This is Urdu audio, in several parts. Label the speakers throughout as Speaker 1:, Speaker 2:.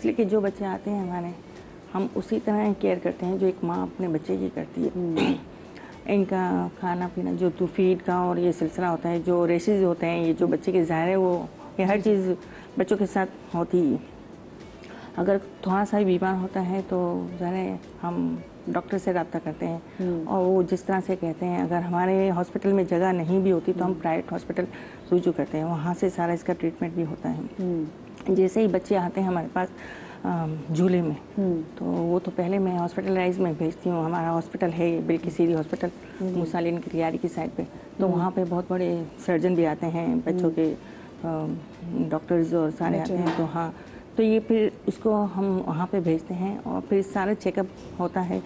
Speaker 1: اس لیے کہ جو بچے آتے ہیں ہمارے, ہم اسی طرح کیئر کرتے ہیں جو ایک ماں اپنے بچے کی کرتی ہے. ان کا کھانا پینا, جو تو فیڈ کا اور یہ سلسلہ ہوتا ہے, جو ریشز ہوتے ہیں, یہ جو بچے کے ظاہر ہے وہ یہ ہر چیز بچوں کے ساتھ ہوتی ہی. اگر تھوڑا سا ہی بیمار ہوتا ہے تو ظاہر ہے ہم ڈاکٹر سے رابطہ کرتے ہیں, اور وہ جس طرح سے کہتے ہیں. اگر ہمارے ہاسپٹل میں جگہ نہیں بھی ہوتی تو ہم پرائیویٹ ہاسپٹل رجوع کرتے ہیں, وہاں سے سارا اس کا ٹریٹمنٹ بھی ہوتا ہے. جیسے ہی بچے آتے ہیں ہمارے پاس جھولے میں, تو وہ تو پہلے میں ہاسپٹلائز میں بھیجتی ہوں. ہمارا ہاسپٹل ہے بلکہ سیری ہاسپٹل موسالین کی تیاری کی سائڈ پہ, تو وہاں پہ بہت بڑے سرجن بھی آتے ہیں, بچوں کے ڈاکٹرز اور سارے آتے ہیں. تو ہاں, تو یہ پھر اس کو ہم وہاں پہ بھیجتے ہیں, اور پھر سارا چیک اپ ہوتا ہے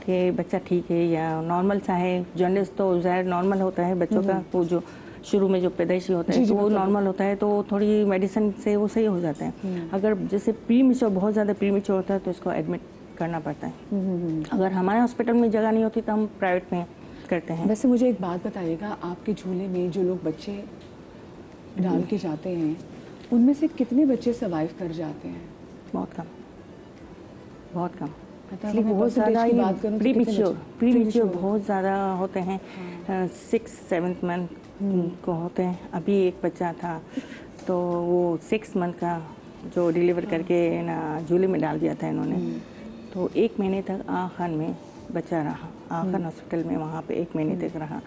Speaker 1: کہ بچہ ٹھیک ہے یا نارمل سا ہے. جنڈس تو ظاہر نارمل ہوتا ہے بچوں کا, وہ جو شروع میں جو پیدائشی ہوتا ہے تو وہ نارمل ہوتا ہے, تو تھوڑی میڈیسن سے وہ صحیح ہو جاتا ہے. اگر جیسے پری میچور, بہت زیادہ پری میچور ہوتا ہے تو اس کو ایڈمٹ کرنا پڑتا ہے. اگر ہمارے ہاسپٹل میں جگہ نہیں ہوتی تو ہم پرائیویٹ میں کرتے ہیں.
Speaker 2: ویسے مجھے ایک بات بتائیے گا, آپ کے جھولے میں جو لوگ بچے ڈال کے جاتے ہیں ان میں سے کتنے بچے سروائیو کر جاتے ہیں؟
Speaker 1: بہت کم, بہت کم.
Speaker 2: بہت زیادہ
Speaker 1: پری میچور بہت زیادہ ہوتے ہیں, 6-7 منتھ کو ہوتے ہیں. ابھی ایک بچہ تھا تو وہ 6 منتھ کا جو ڈیلیور کر کے نا جھولے میں ڈال دیا تھا انہوں نے, تو 1 مہینے تک آخر میں بچہ رہا, آخر ہاسپٹل میں وہاں پہ 1 مہینے تک رہا.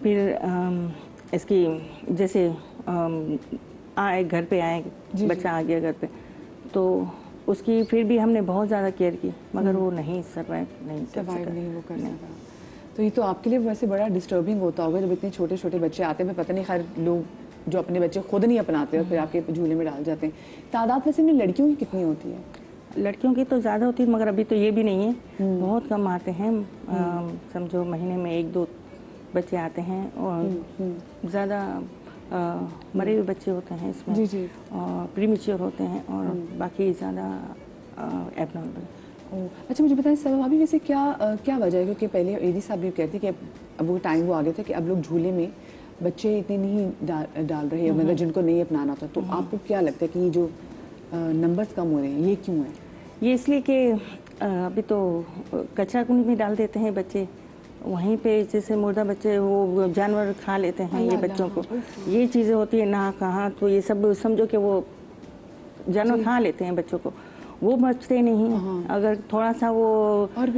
Speaker 1: پھر اس کی جیسے آئے گھر پہ آئے, بچہ آ گیا گھر پہ, تو اس کی پھر بھی ہم نے بہت زیادہ کیئر کی, مگر وہ نہیں سروائیو نہیں
Speaker 2: کر سکا. تو یہ تو آپ کے لیے ویسے بڑا ڈسٹربنگ ہوتا ہوگا جب اتنے چھوٹے چھوٹے بچے آتے ہیں. پتہ نہیں خیر لوگ جو اپنے بچے خود نہیں اپناتے اور پھر آپ کے جھولے میں ڈال جاتے ہیں. تعداد ویسے میں لڑکیوں کی کتنی ہوتی ہے؟
Speaker 1: لڑکیوں کی تو زیادہ ہوتی ہے, مگر ابھی تو یہ بھی نہیں ہے, بہت کم آتے ہیں. سمجھو مہینے میں 1-2 بچے آتے ہیں, اور زیادہ مرے ہوئے بچے ہوتے ہیں اس میں, اور پری میچور ہوتے ہیں, اور باقی زیادہ ایب نارمل.
Speaker 2: اچھا مجھے بتائیں سبب ابھی ویسے کیا وجہ ہے؟ کیونکہ پہلے ایدی صاحب بھی کہتے کہ اب وہ ٹائم وہ آ گیا تھا کہ اب لوگ جھولے میں بچے اتنے نہیں ڈال رہے, مطلب جن کو نہیں اپنانا تھا. تو آپ کو کیا لگتا ہے کہ یہ جو نمبرز کم ہو رہے ہیں یہ کیوں ہے؟
Speaker 1: یہ اس لیے کہ ابھی تو کچرا کنڈی میں ڈال دیتے ہیں بچے, وہیں پہ جیسے مردہ بچے وہ جانور کھا لیتے ہیں یہ بچوں کو, یہ چیزیں ہوتی ہیں نہ کہاں, تو یہ سب سمجھو کہ وہ جانور کھا لیتے ہیں بچوں کو, وہ بچتے نہیں. اگر تھوڑا سا وہ,
Speaker 2: اور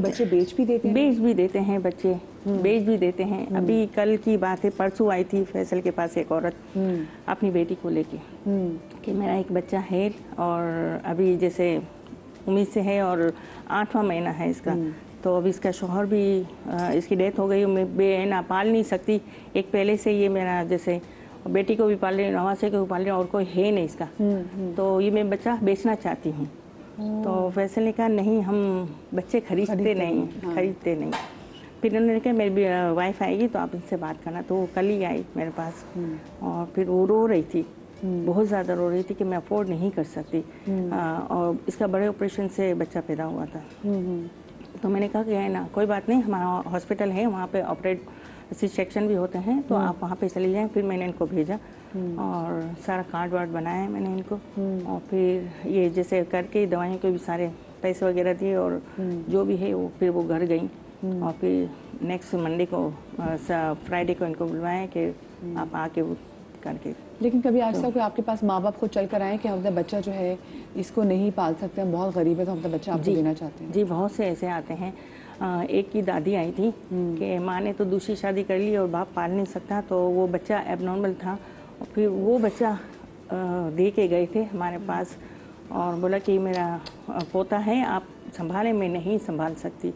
Speaker 2: بچے بیچ بھی دیتے ہیں
Speaker 1: بچے بیچ بھی دیتے ہیں. ابھی کل کی بات ہے, پرسوں آئی تھی فیصل کے پاس ایک عورت اپنی بیٹی کو لے کے کہ میرا ایک بچہ ہے اور ابھی جیسے امید سے ہے اور 8واں مہینہ ہے اس کا, تو اب اس کا شوہر بھی اس کی ڈیتھ ہو گئی, میں نہ پال نہیں سکتی. ایک پہلے سے یہ میرا جیسے بیٹی کو بھی پال رہی ہوں, نواسے کو بھی پال رہی ہوں, اور کوئی ہے نہیں اس کا, تو یہ میں بچہ بیچنا چاہتی ہوں. تو فیصل نے کہا نہیں ہم بچے خریدتے نہیں. پھر انہوں نے کہا میری وائف آئے گی تو آپ ان سے بات کرنا. تو وہ کل ہی آئی میرے پاس, اور پھر وہ رو رہی تھی, بہت زیادہ رو رہی تھی کہ میں افورڈ نہیں کر سکتی, اور اس کا بڑے آپریشن سے بچہ پیدا ہوا تھا. تو میں نے کہا کہ ہے نا کوئی بات نہیں, ہمارا ہاسپٹل ہے وہاں پہ آپریٹ سیکشن بھی ہوتے ہیں, تو آپ وہاں پہ چلی جائیں. پھر میں نے ان کو بھیجا اور سارا کارڈ وارڈ بنایا ہے میں نے ان کو, اور پھر یہ جیسے کر کے دوائیوں کے بھی سارے پیسے وغیرہ دیے, اور جو بھی ہے وہ پھر وہ گھر گئیں. اور پھر نیکسٹ منڈے کو فرائیڈے کو ان کو بلوایا کہ آپ آ کے وہ کر کے.
Speaker 2: لیکن کبھی آج تک آپ کے پاس ماں باپ خود چل کر آئے کہ ہم اپنا بچہ جو ہے اس کو نہیں پال سکتے, ہم بہت غریب ہے تو ہم اپنا بچہ آپ کو دینا چاہتے ہیں؟
Speaker 1: جی بہت سے ایسے آتے ہیں. ایک کی دادی آئی تھی کہ ماں نے تو دوسری شادی کر لی اور باپ پال نہیں سکتا, تو وہ بچہ ایب نارمل تھا, اور پھر وہ بچہ دے کے گئے تھے ہمارے پاس, اور بولا کہ میرا پوتا ہے آپ سنبھالیں, میں نہیں سنبھال سکتی.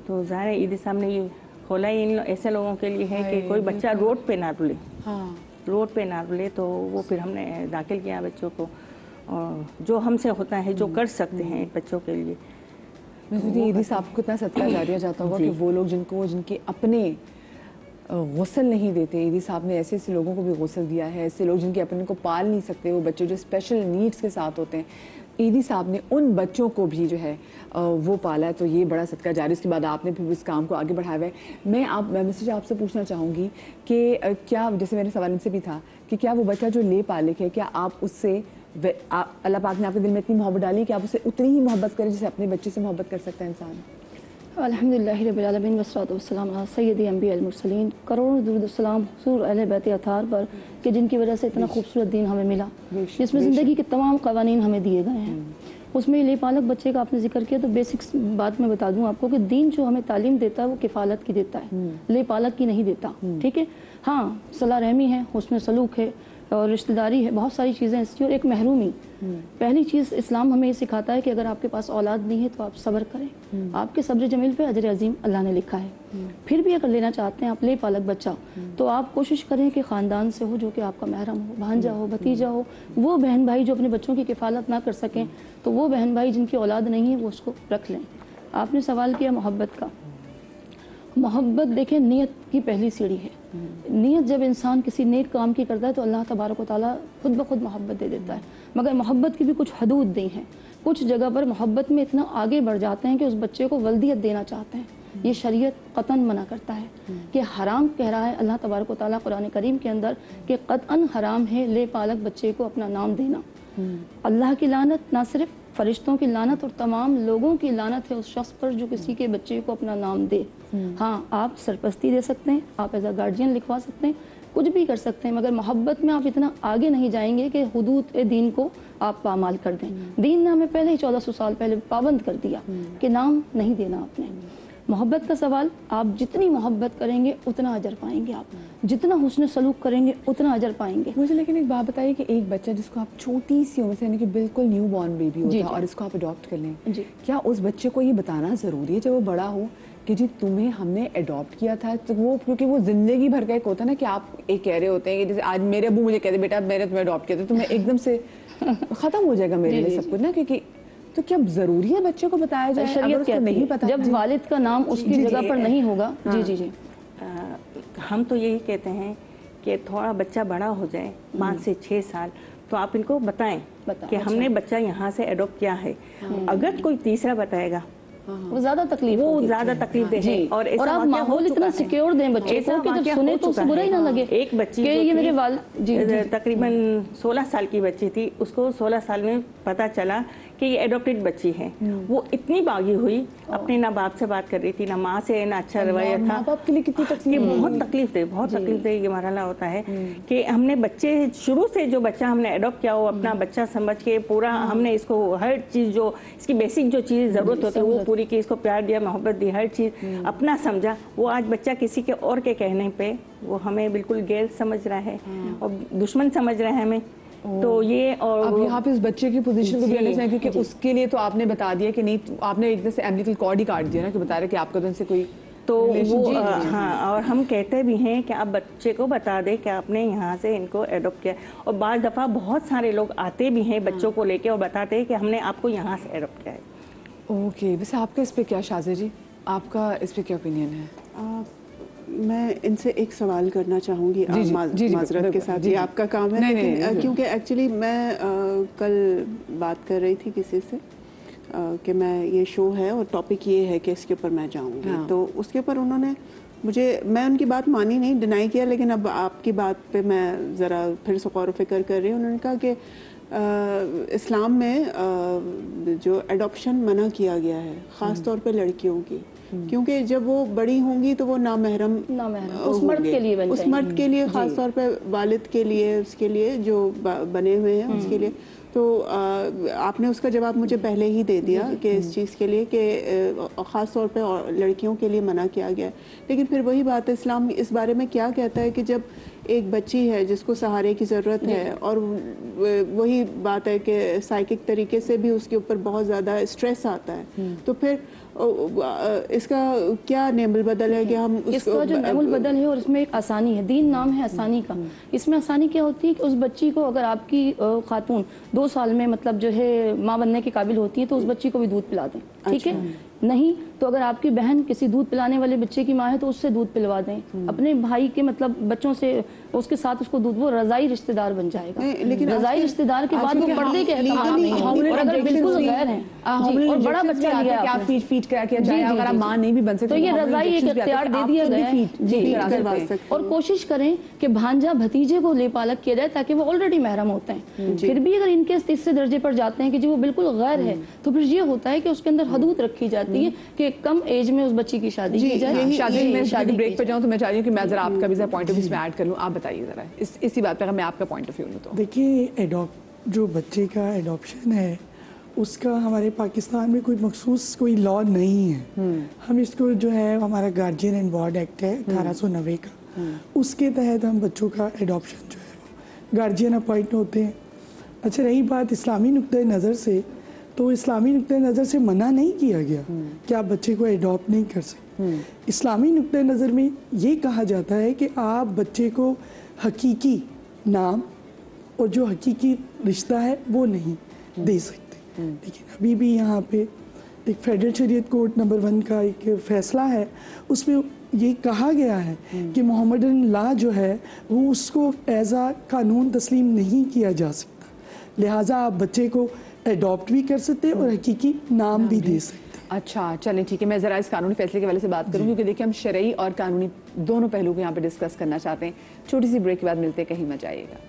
Speaker 1: تو ظاہر عیدی صاحب نے یہ کھولا ہی ان ایسے لوگوں کے لیے ہے کہ کوئی بچہ روڈ پہ نہ رولے, روڈ پہ نہ رولے. تو وہ پھر ہم نے داخل کیا بچوں کو, اور جو ہم سے ہوتا ہے جو کر سکتے ہیں بچوں کے لیے.
Speaker 2: عیدی صاحب کو کتنا صدقہ جاریہ جاتا ہوگا کہ وہ لوگ جن کے اپنے غسل نہیں دیتے, عیدی صاحب نے ایسے ایسے لوگوں کو بھی غسل دیا ہے. ایسے لوگ جن کے اپنے کو پال نہیں سکتے, وہ بچے جو اسپیشل نیڈس کے ساتھ ہوتے ہیں, عیدی صاحب نے ان بچوں کو بھی جو ہے وہ پالا ہے. تو یہ بڑا صدقہ جاری. اس کے بعد آپ نے پھر اس کام کو آگے بڑھایا ہے. میں آپ سے پوچھنا چاہوں گی کہ کیا, جیسے میرے سوال ان سے بھی تھا کہ کیا وہ بچہ جو لے پالے ہے, کیا آپ اس سے اللہ پاک نے آپ کے دل میں اتنی محبت ڈالی کہ آپ اسے اتنی ہی محبت کریں جیسے اپنے بچے سے محبت کر سکتا ہے انسان.
Speaker 3: الحمدللہ رب العالمین والصلاۃ والسلام علی سید انبیاء المرسلین. کروڑوں درود السلام حضور اہل بیت اطہار پر کہ جن کی وجہ سے اتنا خوبصورت دین ہمیں ملا, جس میں زندگی کے تمام قوانین ہمیں دیے گئے ہیں. اس میں لے پالک بچے کا آپ نے ذکر کیا تو بیسکس بات میں بتا دوں آپ کو کہ دین جو ہمیں تعلیم دیتا ہے وہ کفالت کی دیتا ہے, لے پالک کی نہیں دیتا. ٹھیک ہے, ہاں صلہ رحمی ہے, حسن سلوک ہے اور رشتہ داری ہے, بہت ساری چیزیں اس کی, اور ایک محرومی. پہلی چیز اسلام ہمیں یہ سکھاتا ہے کہ اگر آپ کے پاس اولاد نہیں ہے تو آپ صبر کریں. آپ کے صبر جمیل پہ اجر عظیم اللہ نے لکھا ہے. پھر بھی اگر لینا چاہتے ہیں آپ لے پالک بچہ تو آپ کوشش کریں کہ خاندان سے ہو جو کہ آپ کا محرم ہو, بھانجا ہو, بھتیجا ہو. وہ بہن بھائی جو اپنے بچوں کی کفالت نہ کر سکیں تو وہ بہن بھائی جن کی اولاد نہیں ہے وہ اس کو رکھ لیں. آپ نے سوال کیا محبت کا. محبت دیکھیں نیت کی پہلی سیڑھی ہے. نیت جب انسان کسی نیک کام کی کرتا ہے تو اللہ تبارک و تعالیٰ خود بخود محبت دے دیتا ہے. مگر محبت کی بھی کچھ حدود دی ہیں. کچھ جگہ پر محبت میں اتنا آگے بڑھ جاتے ہیں کہ اس بچے کو ولدیت دینا چاہتے ہیں. یہ شریعت قطعاً منع کرتا ہے کہ حرام کہہ رہا ہے اللہ تبارک و تعالیٰ قرآن کریم کے اندر کہ قطعاً حرام ہے لے پالک بچے کو اپنا نام دینا. اللہ کی لعنت نہ صرف فرشتوں کی لعنت اور تمام لوگوں کی لعنت ہے اس شخص پر جو کسی کے بچے کو اپنا نام دے. ہاں آپ سرپرستی دے سکتے ہیں, آپ ایز اے گارڈین لکھوا سکتے ہیں, کچھ بھی کر سکتے ہیں, مگر محبت میں آپ اتنا آگے نہیں جائیں گے کہ حدود دین کو آپ پامال کر دیں. دین نے ہمیں پہلے ہی 1400 سال پہلے پابند کر دیا کہ نام نہیں دینا آپ نے. محبت کا سوال, آپ جتنی محبت کریں گے اتنا اجر پائیں گے, آپ جتنا حسن سلوک کریں گے اتنا اجر پائیں گے.
Speaker 2: مجھے لیکن ایک بات بتائیے کہ ایک بچہ جس کو آپ چھوٹی سی عمر سے یعنی کہ بالکل نیو بورن بیبی ہوتا ہے اور اس کو آپ اڈاپٹ کر لیں, کیا اس بچے کو یہ بتانا ضروری ہے جب وہ بڑا ہو کہ جی تمہیں ہم نے اڈاپٹ کیا تھا؟ تو وہ کیونکہ وہ زندگی بھر کا ایک ہوتا ہے نا کہ آپ ایک کہہ رہے ہوتے ہیں کہ جیسے آج میرے ابو مجھے کہتے بیٹا میں نے تمہیں اڈاپٹ کیا تھا تو میں ایک دم سے ختم ہو جائے گا میرے لیے سب کچھ نا, کیونکہ تو کیا ضروری ہے بچے کو بتایا جائے؟
Speaker 3: شریعت نہیں پتا جب والد کا نام اس کی جگہ پر نہیں ہوگا. جی جی جی
Speaker 1: ہم تو یہی کہتے ہیں کہ تھوڑا بچہ بڑا ہو جائے 5 سے 6 سال تو آپ ان کو بتائیں کہ ہم نے بچہ یہاں سے ایڈاپٹ کیا ہے. اگر کوئی تیسرا بتائے گا
Speaker 3: وہ زیادہ تکلیف دے ہے, اور آپ ماحول اتنا سیکیور دیں بچے کو کہ جب سنے تو اسے برا ہی نہ لگے.
Speaker 1: ایک بچی
Speaker 3: کہ یہ میرے والد
Speaker 1: تقریباً 16 سال کی بچی تھی, اس کو 16 سال میں پتا چلا کہ یہ ایڈاپٹیڈ بچی ہے. وہ اتنی باغی ہوئی, اپنے نہ باپ سے بات کر رہی تھی, نہ ماں سے نہ اچھا رویہ تھا.
Speaker 2: باپ کے لیے کتنی تکلیف,
Speaker 1: بہت تکلیف دہ یہ مرحلہ ہوتا ہے کہ ہم نے بچے شروع سے جو بچہ ہم نے ایڈاپٹ کیا ہو اپنا بچہ سمجھ کے پورا ہم نے اس کو ہر چیز جو اس کی بیسک جو چیز ضرورت ہوتی ہے وہ پوری کی, اس کو پیار دیا, محبت دی, ہر چیز اپنا سمجھا. وہ آج بچہ کسی کے اور کے کہنے پہ وہ ہمیں بالکل غیر سمجھ رہا ہے اور دشمن سمجھ رہا ہے ہمیں. تو یہ اور
Speaker 2: اب یہاں پہ اس بچے کی پوزیشن کو بھی انڈرسٹینڈ, کیونکہ اس کے لیے تو آپ نے بتا دیا کہ نہیں, آپ نے ایک دم سے ایمبلیکل کارڈ ہی کاٹ دیا نا کہ بتا رہے کہ آپ کا تو ان سے کوئی
Speaker 1: تو وہ ہاں. اور ہم کہتے بھی ہیں کہ آپ بچے کو بتا دیں کہ آپ نے یہاں سے ان کو ایڈاپٹ کیا. اور بعض دفعہ بہت سارے لوگ آتے بھی ہیں بچوں کو لے کے اور بتاتے ہیں کہ ہم نے آپ کو یہاں سے ایڈاپٹ کیا ہے.
Speaker 2: اوکے, ویسے آپ کا اس پہ کیا شازیہ جی, آپ کا اس پہ کیا اوپینین ہے؟
Speaker 4: میں ان سے ایک سوال کرنا چاہوں گی معذرت کے ساتھ. یہ آپ کا کام ہے لیکن کیونکہ ایکچولی میں کل بات کر رہی تھی کسی سے کہ میں یہ شو ہے اور ٹاپک یہ ہے کہ اس کے اوپر میں جاؤں گی, تو اس کے اوپر انہوں نے میں ان کی بات مانی نہیں, ڈینائی کیا, لیکن اب آپ کی بات پہ میں ذرا پھر سے غور و فکر کر رہی ہوں. انہوں نے کہا کہ اسلام میں جو ایڈاپشن منع کیا گیا ہے خاص طور پہ لڑکیوں کی, کیونکہ جب وہ بڑی ہوں گی تو وہ نامحرم
Speaker 3: اس
Speaker 4: مرد کے لیے خاص طور پہ والد کے لیے, اس کے لیے جو بنے ہوئے ہیں اس کے لیے. تو آپ نے اس کا جواب مجھے پہلے ہی دے دیا کہ اس چیز کے لیے کہ خاص طور پہ لڑکیوں کے لیے منع کیا گیا ہے. لیکن پھر وہی بات ہے, اسلام اس بارے میں کیا کہتا ہے کہ جب ایک بچی ہے جس کو سہارے کی ضرورت ہے, اور وہی بات ہے کہ سائیکک طریقے سے بھی اس کے اوپر بہت زیادہ اسٹریس آتا ہے, تو پھر اس کا کیا نعم البدل ہے کہ ہم
Speaker 3: اس کا جو نعم البدل ہے اور اس میں ایک آسانی ہے. دین نام ہے آسانی کا. اس میں آسانی کیا ہوتی ہے کہ اس بچی کو اگر آپ کی خاتون 2 سال میں مطلب جو ہے ماں بننے کے قابل ہوتی ہے تو اس بچی کو بھی دودھ پلا دیں. ٹھیک ہے, نہیں تو اگر آپ کی بہن کسی دودھ پلانے والے بچے کی ماں ہے تو اس سے دودھ پلوا دیں. اپنے بھائی کے مطلب بچوں سے اس کے ساتھ اس کو دودھ, وہ رضائی رشتہ دار بن جائے گا. لیکن رضائی رشتہ دار کے بعد وہ پردے کے احترام نہیں ہے, اور اگر بالکل غیر ہیں اور بڑا بچہ لیا
Speaker 2: کہ آپ فیڈ کرا کے جائے, اگر آپ ماں نہیں بھی بن سکتے
Speaker 3: تو یہ رضائی ایک اختیار دے دیا گیا ہے جی. اور کوشش کریں کہ بھانجا بھتیجے کو لے پالک کیا جائے تاکہ وہ آلریڈی محرم ہوتے ہیں. پھر بھی اگر ان کے تیسرے درجے پر جاتے ہیں کہ جی وہ بالکل غیر ہے, تو پھر یہ ہوتا ہے کہ اس کے اندر حدود رکھی جاتی ہے کہ کم ایج میں اس بچی کی شادی کی جائے.
Speaker 2: شادی بریک پہ جاؤں تو میں چاہ رہی ہوں کہ میں ذرا آپ کا بھی ذرا پوائنٹ آف ویو میں ایڈ کر لوں. آپ بتائیے ذرا اسی بات پہ میں آپ کا پوائنٹ آف ویو لوں. تو
Speaker 5: دیکھیے جو بچے کا ایڈاپشن ہے اس کا ہمارے پاکستان میں کوئی مخصوص کوئی لا نہیں ہے. ہم اس کو جو ہے ہمارا گارجین اینڈ وارڈ ایکٹ ہے 1890 کا, اس کے تحت ہم بچوں کا ایڈاپشن جو ہے وہ گارجین اپوائنٹ ہوتے ہیں. اچھا رہی بات اسلامی نقطۂ نظر سے, تو اسلامی نقطۂ نظر سے منع نہیں کیا گیا کہ آپ بچے کو ایڈاپٹ نہیں کر سکتے. اسلامی نقطۂ نظر میں یہ کہا جاتا ہے کہ آپ بچے کو حقیقی نام اور جو حقیقی رشتہ ہے وہ نہیں دے سکتے. لیکن ابھی بھی یہاں پہ ایک فیڈرل شریعت کورٹ نمبر 1 کا ایک فیصلہ ہے, اس میں یہ کہا گیا ہے کہ محمدن لا جو ہے وہ اس کو ایز اے قانون تسلیم نہیں کیا جا سکتا, لہٰذا آپ بچے کو ایڈاپٹ بھی کر سکتے اور حقیقی نام بھی دے سکتے.
Speaker 2: اچھا چلیں ٹھیک ہے, میں ذرا اس قانونی فیصلے کے حوالے سے بات کروں کیونکہ دیکھیں ہم شرعی اور قانونی دونوں پہلو کو یہاں پہ ڈسکس کرنا چاہتے ہیں. چھوٹی سی بریک کے بعد ملتے ہیں, کہیں مت جائیے گا.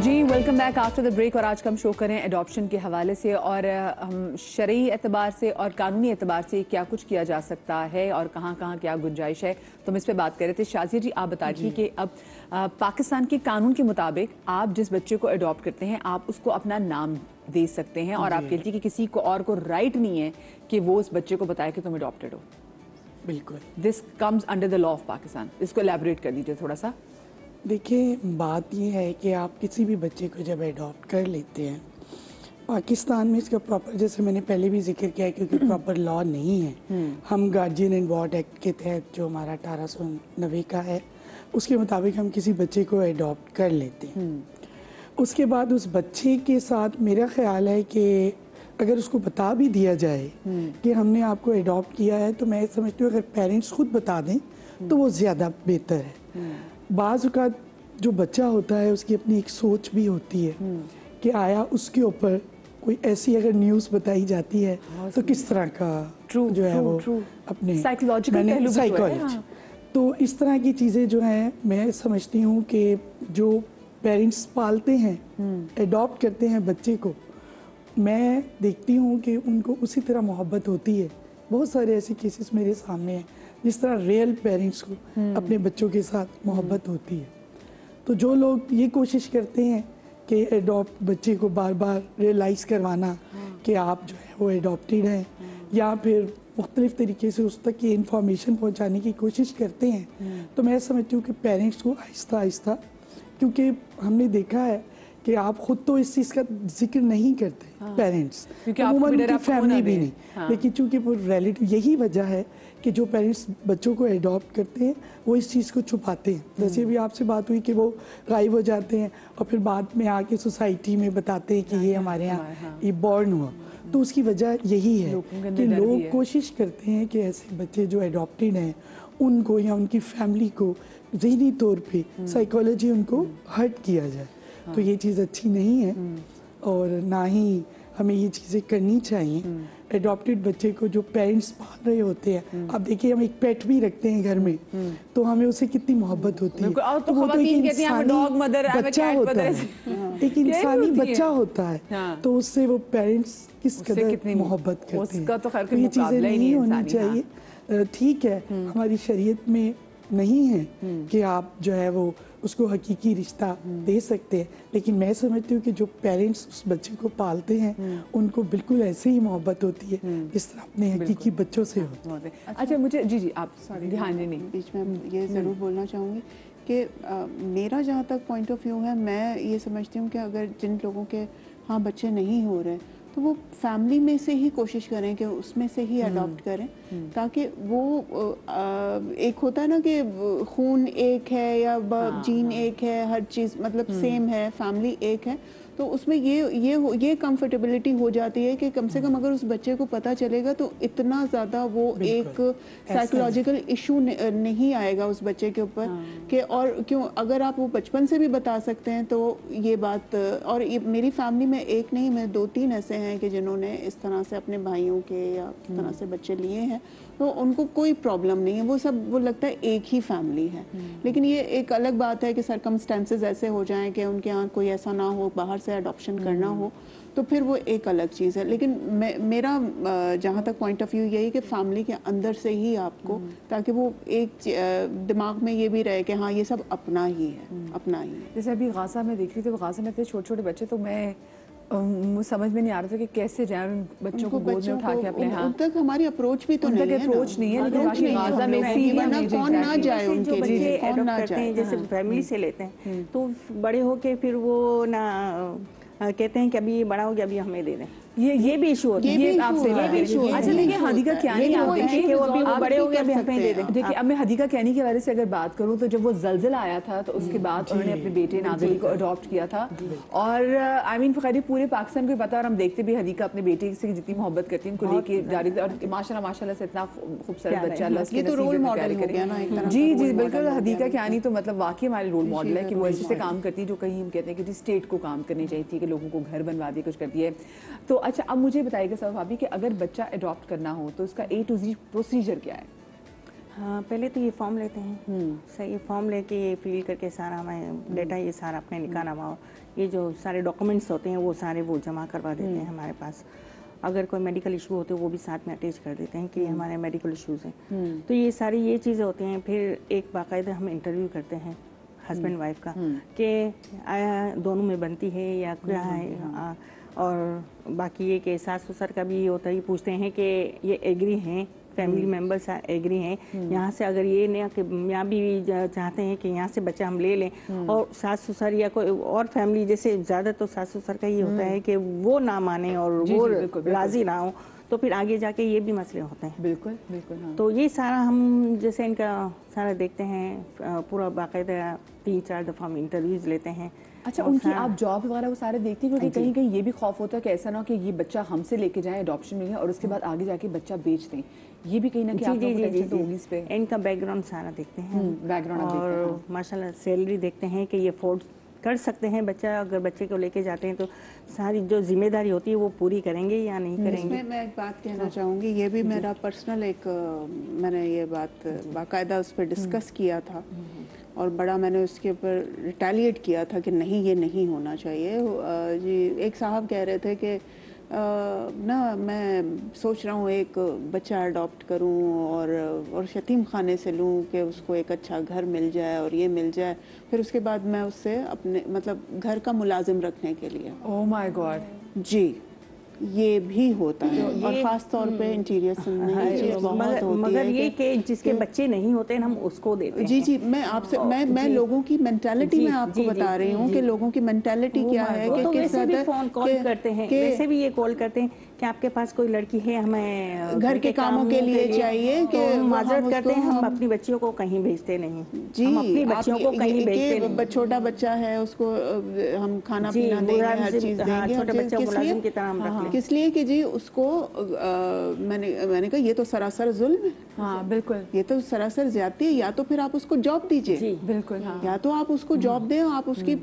Speaker 2: جی welcome back after the break. اور آج کا ہم شو کریں ایڈاپشن کے حوالے سے, اور ہم شرعی اعتبار سے اور قانونی اعتبار سے کیا کچھ کیا جا سکتا ہے اور کہاں کہاں کیا گنجائش ہے, تو ہم اس پہ بات کر رہے تھے. شازیہ جی آپ بتا رہی کہ اب پاکستان کے قانون کے مطابق آپ جس بچے کو ایڈاپٹ کرتے ہیں آپ اس کو اپنا نام دے سکتے ہیں, اور آپ کہتی ہیں کہ کسی کو اور کو رائٹ نہیں ہے کہ وہ اس بچے کو بتائے کہ تم ایڈاپٹڈ ہو.
Speaker 5: بالکل,
Speaker 2: this comes under the law of Pakistan. اس کو ایلیبوریٹ کر دیجیے تھوڑا سا.
Speaker 5: دیکھیں بات یہ ہے کہ آپ کسی بھی بچے کو جب ایڈاپٹ کر لیتے ہیں پاکستان میں اس کا پراپر, جیسے میں نے پہلے بھی ذکر کیا ہے کیونکہ پراپر لا نہیں ہے, ہم گارجین اینڈ وارڈ ایکٹ کے تحت جو ہمارا 1890 کا ہے اس کے مطابق ہم کسی بچے کو ایڈاپٹ کر لیتے ہیں. اس کے بعد اس بچے کے ساتھ میرا خیال ہے کہ اگر اس کو بتا بھی دیا جائے کہ ہم نے آپ کو ایڈاپٹ کیا ہے, تو میں سمجھتی ہوں اگر پیرنٹس خود بتا دیں تو وہ زیادہ بہتر ہے. بعض اوقات جو بچہ ہوتا ہے اس کی اپنی ایک سوچ بھی ہوتی ہے کہ آیا اس کے اوپر کوئی ایسی اگر نیوز بتائی جاتی ہے تو کس طرح کا جو ہے وہ اپنے سائیکالوجی, تو اس طرح کی چیزیں جو ہیں میں سمجھتی ہوں کہ جو پیرنٹس پالتے ہیں ایڈاپٹ کرتے ہیں بچے کو, میں دیکھتی ہوں کہ ان کو اسی طرح محبت ہوتی ہے. بہت سارے ایسے کیسز میرے سامنے ہیں جس طرح ریئل پیرنٹس کو اپنے بچوں کے ساتھ محبت ہوتی ہے. تو جو لوگ یہ کوشش کرتے ہیں کہ ایڈاپٹ بچے کو بار بار ریئلائز کروانا کہ آپ جو ہے وہ ایڈاپٹیڈ ہیں, یا پھر مختلف طریقے سے اس تک یہ انفارمیشن پہنچانے کی کوشش کرتے ہیں, تو میں سمجھتی ہوں کہ پیرنٹس کو آہستہ آہستہ, کیونکہ ہم نے دیکھا ہے کہ آپ خود تو اس چیز کا ذکر نہیں کرتے پیرنٹس, عموماً ان کی فیملی بھی نہیں, لیکن چونکہ وہ ریلیٹیو, یہی وجہ ہے کہ جو پیرنٹس بچوں کو ایڈاپٹ کرتے ہیں وہ اس چیز کو چھپاتے ہیں. جیسے بھی آپ سے بات ہوئی کہ وہ غائب ہو جاتے ہیں اور پھر بعد میں آ کے سوسائٹی میں بتاتے ہیں کہ یہ ہمارے یہاں یہ بورن ہوا. تو اس کی وجہ یہی ہے کہ لوگ کوشش کرتے ہیں کہ ایسے بچے جو ایڈاپٹیڈ ہیں ان کو یا ان کی فیملی کو ذہنی طور پہ سائیکالوجی ان کو ہرٹ کیا جائے. تو یہ چیز اچھی نہیں ہے اور نہ ہی ہمیں یہ چیزیں کرنی چاہیے. ایڈاپٹیڈ بچے کو جو پیرنٹس پال رہے ہوتے ہیں, اب دیکھیے ہم ایک پیٹ بھی رکھتے ہیں گھر میں تو ہمیں اسے کتنی محبت ہوتی ہے. تو وہ تو ایک انسانی بچہ ہوتا ہے, ایک انسانی بچہ ہوتا ہے, تو اس سے وہ پیرنٹس کس قدر محبت کرتے ہیں. تو یہ چیزیں نہیں ہونی چاہیے. ٹھیک ہے ہماری شریعت میں نہیں ہے کہ آپ جو ہے وہ اس کو حقیقی رشتہ دے سکتے ہیں, لیکن میں سمجھتی ہوں کہ جو پیرنٹس اس بچے کو پالتے ہیں ان کو بالکل ایسے ہی محبت ہوتی ہے جس طرح اپنے حقیقی بچوں سے ہوتی ہے.
Speaker 2: اچھا مجھے جی آپ دھیان نہیں,
Speaker 4: بیچ میں یہ ضرور بولنا چاہوں گی کہ میرا جہاں تک پوائنٹ آف ویو ہے, میں یہ سمجھتی ہوں کہ اگر جن لوگوں کے ہاں بچے نہیں ہو رہے تو وہ فیملی میں سے ہی کوشش کریں کہ اس میں سے ہی اڈاپٹ کریں، تاکہ وہ ایک ہوتا ہے نا کہ خون ایک ہے یا جین ایک ہے، ہر چیز مطلب سیم ہے، فیملی ایک ہے، تو اس میں یہ کمفرٹیبلٹی ہو جاتی ہے کہ کم سے کم اگر اس بچے کو پتہ چلے گا تو اتنا زیادہ وہ ایک سائیکولوجیکل ایشو نہیں آئے گا اس بچے کے اوپر کہ، اور کیوں اگر آپ وہ بچپن سے بھی بتا سکتے ہیں تو یہ بات، اور میری فیملی میں ایک نہیں، میں 2-3 ایسے ہیں کہ جنہوں نے اس طرح سے اپنے بھائیوں کے یا اس طرح سے بچے لیے ہیں، تو ان کو کوئی پرابلم نہیں ہے، وہ لگتا ہے ایک ہی فیملی ہے. لیکن یہ ایک الگ بات ہے کہ سرکمسٹانسز ایسے ہو جائیں کہ ان کے یہاں کوئی ایسا نہ ہو، باہر سے اڈاپشن کرنا ہو، تو پھر وہ ایک الگ چیز ہے. لیکن میرا جہاں تک پوائنٹ آف ویو یہی کہ فیملی کے اندر سے ہی آپ کو، تاکہ وہ ایک دماغ میں یہ بھی رہے کہ ہاں یہ سب اپنا ہی ہے، اپنا ہی ہے.
Speaker 2: جیسے ابھی غازہ میں دیکھ رہی تھی، غازہ میں تھے چھوٹے چھوٹے بچے، تو میں سمجھ میں نہیں آ رہا تھا کہ کیسے جائیں ان بچوں کو گود میں اٹھا کے اپنے ہاں.
Speaker 4: ان تک ہماری اپروچ بھی تو نہیں ہے،
Speaker 2: اپروچ نہیں ہے، لیکن باقی غازہ میں
Speaker 4: کون نہ جائے ان کے
Speaker 1: بچے اڈاپٹ کرتے ہیں، جیسے فیملی سے لیتے ہیں تو بڑے ہو کے پھر وہ نہ کہتے ہیں کہ ابھی یہ بڑا ہو گیا، ابھی ہمیں دے دیں. یہ بھی ایشو ہوتا ہے،
Speaker 2: یہ آپ سے اچھا دیکھیں حدیقہ کیانی، آپ دیکھیں
Speaker 1: وہ بڑے ہو گئے ابھی ہمیں دے دیں.
Speaker 2: دیکھیں اب میں حدیقہ کیانی کے بارے سے اگر بات کروں تو جب وہ زلزلہ آیا تھا تو اس کے بعد انہوں نے اپنے بیٹے نادری کو اڈاپٹ کیا تھا، اور آئی مین فقیر پورے پاکستان کو پتا، اور ہم دیکھتے بھی حدیقہ اپنے بیٹے سے جتنی محبت کرتی ہیں ان کو لے کے جا رہی تھی، اور ماشاءاللہ سے اتنا خوبصورت بچہ اللہ اس کے نصیب میں پیارے کرے. جی جی بالکل، حدیقہ کیانی تو مطلب واقعی ہمارے رول ماڈل ہے کہ وہ ایسے کام کرتی ہے جو کہیں ہم کہتے ہیں کہ جی اسٹیٹ کو کام کرنی چاہیے تھی کہ لوگوں کو گھر بنوا دیا، کچھ کر دیا ہے. تو اچھا اب مجھے بتائیے گا صاحب بھابھی کہ اگر بچہ اڈاپٹ کرنا ہو تو اس کا A to Z پروسیجر کیا ہے؟
Speaker 1: ہاں پہلے تو یہ فارم لیتے ہیں، صحیح فارم لے کے یہ فل کر کے سارا ہمیں ڈیٹا، یہ سارا اپنے نکاح نامہ، یہ جو سارے ڈاکومنٹس ہوتے ہیں وہ سارے وہ جمع کروا دیتے ہیں ہمارے پاس. اگر کوئی میڈیکل ایشو ہوتے ہیں وہ بھی ساتھ میں اٹیچ کر دیتے ہیں کہ ہمارے میڈیکل ایشوز ہیں. تو یہ ساری یہ چیزیں ہوتی ہیں. پھر ایک باقاعدہ ہم انٹرویو کرتے ہیں ہسبینڈ وائف کا کہ آیا دونوں میں بنتی ہے یا کیا ہے، اور باقی یہ کہ ساس سسر کا بھی یہ ہوتا ہے، یہ پوچھتے ہیں کہ یہ ایگری ہیں، فیملی ممبرس ایگری ہیں یہاں سے، اگر یہ نہیں کہ یہاں بھی چاہتے ہیں کہ یہاں سے بچہ ہم لے لیں، اور ساس سسر یا کوئی اور فیملی، جیسے زیادہ تو ساس سسر کا یہ ہوتا ہے کہ وہ نہ مانے اور وہ راضی نہ ہو، تو پھر آگے جا کے یہ بھی مسئلے ہوتے ہیں. بالکل بالکل. تو یہ سارا ہم جیسے ان کا سارا دیکھتے ہیں، پورا باقاعدہ 3-4 دفعہ ہم انٹرویوز لیتے ہیں.
Speaker 2: اچھا ان کی آپ جاب وغیرہ وہ سارے دیکھتی ہیں؟ کیونکہ کہیں کہیں یہ بھی خوف ہوتا ہے کہ ایسا نہ ہو کہ یہ بچہ ہم سے لے کے جائیں اڈاپشن میں اور اس کے بعد آگے جا کے بچہ بیچ دیں، یہ بھی کہیں نہ کہیں آپ لوگوں کو ٹینشن تو ہوگی اس پہ.
Speaker 1: ان کا بیک گراؤنڈ سارا دیکھتے ہیں، بیک گراؤنڈ، اور ماشاءاللہ سیلری دیکھتے ہیں کہ یہ افورڈ کر سکتے ہیں بچہ. اگر بچے کو لے کے جاتے ہیں تو ساری جو ذمہ داری ہوتی ہے وہ پوری کریں گے یا نہیں کریں گے.
Speaker 4: میں ایک بات کہنا چاہوں گی، یہ بھی میرا پرسنل ایک، میں نے یہ بات باقاعدہ اس پہ ڈسکس کیا تھا اور بڑا میں نے اس کے اوپر ریٹیلیٹ کیا تھا کہ نہیں یہ نہیں ہونا چاہیے. جی ایک صاحب کہہ رہے تھے کہ نا میں سوچ رہا ہوں ایک بچہ اڈاپٹ کروں اور یتیم خانے سے لوں کہ اس کو ایک اچھا گھر مل جائے اور یہ مل جائے، پھر اس کے بعد میں اس سے اپنے مطلب گھر کا ملازم رکھنے کے لیے.
Speaker 2: اوہ مائی گاڈ.
Speaker 4: جی یہ بھی ہوتا ہے، اور خاص طور پہ انٹیریئر
Speaker 1: مگر یہ کہ جس کے بچے نہیں ہوتے ہم اس کو دیتے ہیں.
Speaker 4: جی جی میں آپ سے میں لوگوں کی مینٹالٹی میں آپ کو بتا رہی ہوں کہ لوگوں کی مینٹالٹی کیا ہے کہ کس طرح
Speaker 1: فون کال کرتے ہیں، ویسے بھی یہ کال کرتے ہیں کہ آپ کے پاس کوئی لڑکی ہے ہمیں
Speaker 4: گھر کے کاموں کے لیے چاہیے، کہ
Speaker 1: معذرت کرتے ہیں ہم اپنی بچیوں کو کہیں بھیجتے نہیں. جی ہم اپنی بچیوں کو کہیں بھیجتے نہیں.
Speaker 4: چھوٹا بچہ ہے اس کو ہم کھانا پینا دیں گے، ہر چیز دیں گے.
Speaker 1: چھوٹا بچہ ملازم کی طرح ہم رکھ لیں.
Speaker 4: کس لیے کہ جی اس کو میں نے کہا یہ تو سراسر ظلم ہے.
Speaker 2: ہاں بالکل،
Speaker 4: یہ تو سراسر زیادتی ہے. یا تو پھر آپ اس کو جاب دیجیے،
Speaker 2: بالکل،
Speaker 4: یا تو آپ اس کو جاب دیں، آپ اس کی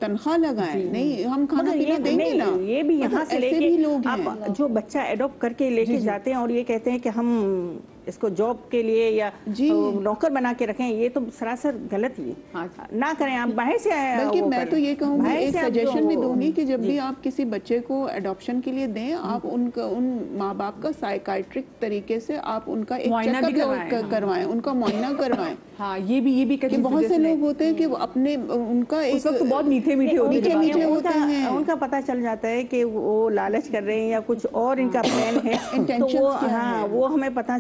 Speaker 4: تنخواہ لگائیں. نہیں ہم کھانا پینا دیں گے نا.
Speaker 1: یہ بھی یہاں سے لے کے آپ جو بچہ ایڈاپٹ کر کے لے کے جاتے ہیں اور یہ کہتے ہیں کہ ہم اس کو جاب کے لیے یا نوکر بنا کے رکھیں، یہ تو سراسر غلط ہی نہ کریں. آپ باہر سے
Speaker 4: بلکہ میں تو یہ کہوں گی، ایک سجیشن بھی دوں گی کہ جب بھی آپ کسی بچے کو ایڈاپشن کے لیے دیں، آپ ان ماں باپ کا سائیکائٹرک طریقے سے آپ ان کا ایک چیک اپ کروائیں، ان کا معائنہ کروائیں.
Speaker 2: ہاں یہ بھی
Speaker 4: کہ بہت سے لوگ ہوتے ہیں کہ وہ اپنے ان کا
Speaker 2: اس وقت بہت میٹھے
Speaker 4: ہوتے ہیں،
Speaker 1: ان کا پتہ چل جاتا ہے کہ وہ لالچ کر رہے ہیں یا کچھ اور ان کا پلان ہے، تو وہ ہمیں پتہ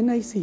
Speaker 5: NIC,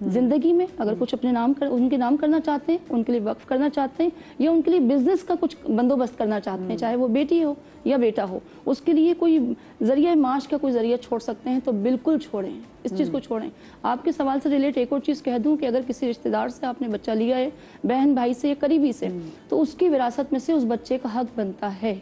Speaker 3: زندگی میں اگر کچھ اپنے نام ان کے نام کرنا چاہتے ہیں, ان کے لیے وقف کرنا چاہتے ہیں, یا ان کے لیے بزنس کا کچھ بندوبست کرنا چاہتے ہیں, چاہے وہ بیٹی ہو یا بیٹا ہو, اس کے لیے کوئی ذریعہ معاش کا کوئی ذریعہ چھوڑ سکتے ہیں تو بالکل چھوڑیں, اس چیز کو چھوڑیں. آپ کے سوال سے ریلیٹ ایک اور چیز کہہ دوں کہ اگر کسی رشتہ دار سے آپ نے بچہ لیا ہے, بہن بھائی سے یا قریبی سے, تو اس کی وراثت میں سے اس بچے کا حق بنتا ہے.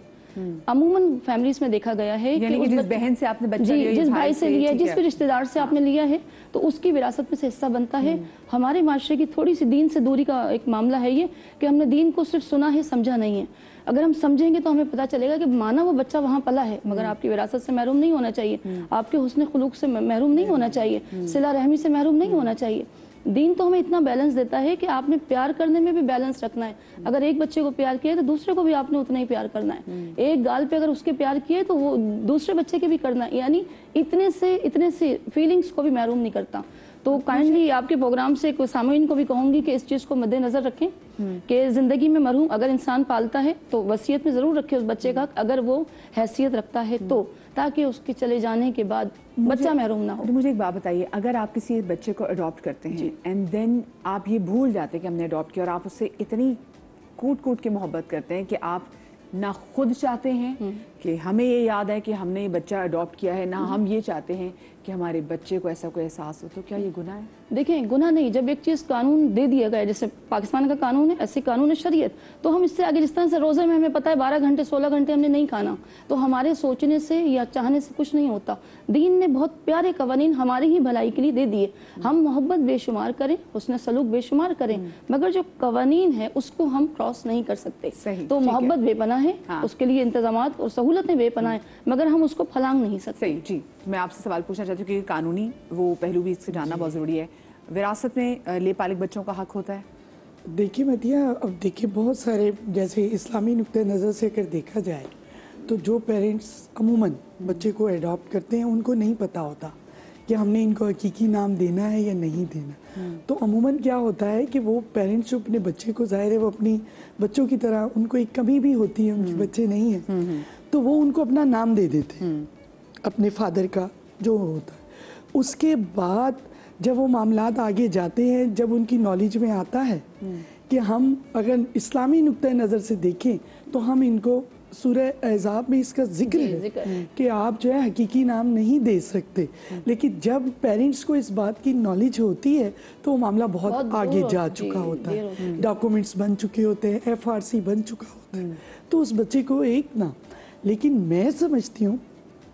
Speaker 3: عموماً فیملیز میں دیکھا گیا ہے کہ
Speaker 2: جس بہن سے آپ نے بچہ لیا,
Speaker 3: جس بھائی سے لیا ہے, جس بھی رشتہ دار سے آپ نے لیا ہے, تو اس کی وراثت میں سے حصہ بنتا ہے. ہمارے معاشرے کی تھوڑی سی دین سے دوری کا ایک معاملہ ہے یہ کہ ہم نے دین کو صرف سنا ہے, سمجھا نہیں ہے. اگر ہم سمجھیں گے تو ہمیں پتہ چلے گا کہ مانا وہ بچہ وہاں پلا ہے, مگر آپ کی وراثت سے محروم نہیں ہونا چاہیے, آپ کے حسن خلوق سے محروم نہیں ہونا چاہیے, صلہ رحمی سے محروم نہیں ہونا چاہیے. دین تو ہمیں اتنا بیلنس دیتا ہے کہ آپ نے پیار کرنے میں بھی بیلنس رکھنا ہے. اگر ایک بچے کو پیار کیا ہے تو دوسرے کو بھی آپ نے اتنا ہی پیار کرنا ہے. ایک گال پہ اگر اس کے پیار کیے تو وہ دوسرے بچے کے بھی کرنا ہے, یعنی اتنے سے فیلنگز کو بھی محروم نہیں کرتا. تو کائنڈلی آپ کے پروگرام سے سامعین کو بھی کہوں گی کہ اس چیز کو مد نظر رکھیں کہ زندگی میں مرحوم اگر انسان پالتا ہے تو وصیت میں ضرور رکھے اس بچے کا, اگر وہ حیثیت رکھتا ہے تو, تاکہ اس کے چلے جانے کے بعد بچہ محروم نہ ہو.
Speaker 2: مجھے ایک بات بتائیے, اگر آپ کسی بچے کو اڈاپٹ کرتے ہیں اینڈ دین آپ یہ بھول جاتے ہیں کہ ہم نے اڈاپٹ کیا, اور آپ اس سے اتنی کوٹ کے محبت کرتے ہیں کہ آپ نہ خود چاہتے ہیں کہ ہمیں یہ یاد ہے کہ ہم نے یہ بچہ اڈاپٹ کیا ہے, نہ ہم یہ چاہتے ہیں کہ ہمارے بچے کو ایسا کوئی احساس ہو, تو کیا یہ گناہ ہے؟
Speaker 3: دیکھیں, گناہ نہیں. جب ایک چیز قانون دے دیا گیا, جیسے پاکستان کا قانون ہے, ایسے قانون ہے شریعت, تو ہم اس سے آگے, جس طرح سے روزے میں ہمیں پتہ ہے 12 گھنٹے 16 گھنٹے ہم نے نہیں کھانا, تو ہمارے سوچنے سے یا چاہنے سے کچھ نہیں ہوتا. دین نے بہت پیارے قوانین ہماری ہی بھلائی کے لیے دے دیے. ہم محبت بے شمار کریں, حسن سلوک بے شمار کریں, مگر جو قوانین ہے اس کو ہم کراس نہیں کر سکتے. تو محبت بے پناہ ہے, اس کے لیے انتظامات اور سہولتیں بے پناہ ہیں, مگر ہم اس کو پھلانگ نہیں سکتے.
Speaker 2: صحیح. جی, میں آپ سے سوال پوچھنا چاہتی ہوں کہ قانونی وہ پہلو بھی اس سے جاننا بہت ضروری ہے. وراثت میں لے پالک بچوں کا حق ہوتا ہے؟
Speaker 5: دیکھیے مدیہ, اب دیکھیے بہت سارے, جیسے اسلامی نقطۂ نظر سے اگر دیکھا جائے تو جو پیرنٹس عموماً بچے کو ایڈاپٹ کرتے ہیں ان کو نہیں پتہ ہوتا کہ ہم نے ان کو حقیقی نام دینا ہے یا نہیں دینا. تو عموماً کیا ہوتا ہے کہ وہ پیرنٹس جو اپنے بچے کو, ظاہر ہے وہ اپنی بچوں کی طرح, ان کو ایک کمی بھی ہوتی ہے, ان کے بچے نہیں ہیں, تو وہ ان کو اپنا نام دے دیتے ہیں اپنے فادر کا جو ہوتا ہے. اس کے بعد جب وہ معاملات آگے جاتے ہیں, جب ان کی نالج میں آتا ہے کہ ہم اگر اسلامی نقطۂ نظر سے دیکھیں تو ہم ان کو, سورہ احزاب میں اس کا ذکر ہے کہ آپ جو ہے حقیقی نام نہیں دے سکتے. لیکن جب پیرنٹس کو اس بات کی نالج ہوتی ہے تو وہ معاملہ بہت آگے جا چکا ہوتا ہے, ڈاکومنٹس بن چکے ہوتے ہیں, FRC بن چکا ہوتا ہے, تو اس بچے کو ایک نام. لیکن میں سمجھتی ہوں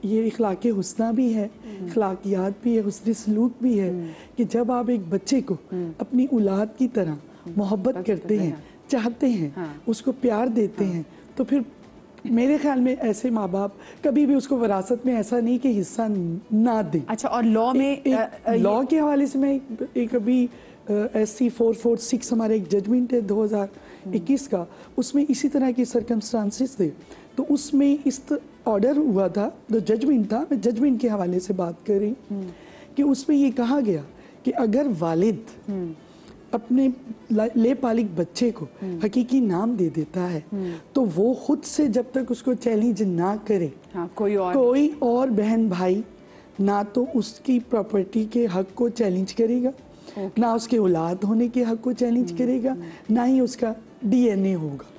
Speaker 5: یہ اخلاق حسنہ بھی ہے, اخلاقیات بھی ہے, حسن سلوک بھی ہے کہ جب آپ ایک بچے کو اپنی اولاد کی طرح محبت کرتے ہیں, چاہتے ہیں, اس کو پیار دیتے ہیں, تو پھر میرے خیال میں ایسے ماں باپ کبھی بھی اس کو وراثت میں ایسا نہیں کہ حصہ نہ دیں.
Speaker 2: اچھا, اور لاء میں,
Speaker 5: لاء کے حوالے سے میں ایک ابھی SC 446 ہمارا ایک ججمنٹ ہے 2021 کا, اس میں اسی طرح کے سرکمسٹانسز تھے, تو اس میں اس آرڈر ہوا تھا, جو ججمنٹ تھا, میں ججمنٹ کے حوالے سے بات کر رہی ہوں, کہ اس میں یہ کہا گیا کہ اگر والد اپنے لے پالک بچے کو حقیقی نام دے دیتا ہے تو وہ خود سے جب تک اس کو چیلنج نہ کرے, کوئی اور بہن بھائی نہ تو اس کی پراپرٹی کے حق کو چیلنج کرے گا, نہ اس کے اولاد ہونے کے حق کو چیلنج کرے گا, نہ ہی اس کا DNA ہوگا.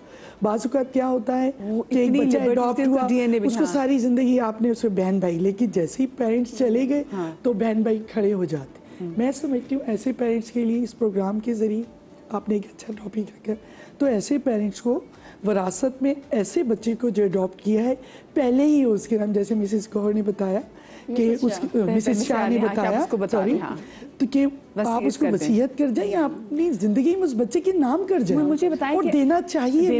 Speaker 5: بعض اوقات کیا ہوتا ہے کہ ایک بچہ اڈاپٹ ہوا, اس کو ساری زندگی آپ نے اسے بہن بھائی, لیکن جیسے ہی پیرنٹس چلے گئے تو بہن بھائی کھڑے ہو جاتے. میں سمجھتی ہوں ایسے پیرنٹس کے لیے اس پروگرام کے ذریعے آپ نے ایک اچھا ٹاپک رکھا, تو ایسے پیرنٹس کو وراثت میں ایسے بچے کو جو اڈاپٹ کیا ہے پہلے ہی اس کے نام, جیسے مسز گوہر نے بتایا کہ مسز شاہ نے بتایا, سوری, تو کہ آپ اس کو وصیت کر جائیں, آپ اپنی زندگی میں اس بچے کے نام کر جائیں,
Speaker 2: مجھے بتائیں
Speaker 5: اور دینا چاہیے.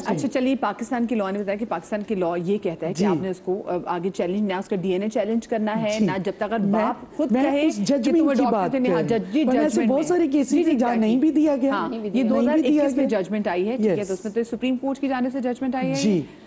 Speaker 2: اچھا چلیے, پاکستان کی لاء نے بتایا کہ پاکستان کی لاء یہ کہتا ہے کہ آپ نے اس کو آگے چیلنج, نہ اس کا DNA چیلنج کرنا ہے, نہ جب تک باپ خود کہے
Speaker 5: ججمنٹ کی بات کریں, بہت سارے کیسز جہاں نہیں بھی دیا گیا.
Speaker 2: یہ 2021 میں ججمنٹ آئی ہے, ٹھیک ہے, تو اس میں تو سپریم کورٹ کی جانب سے ججمنٹ آئی ہے,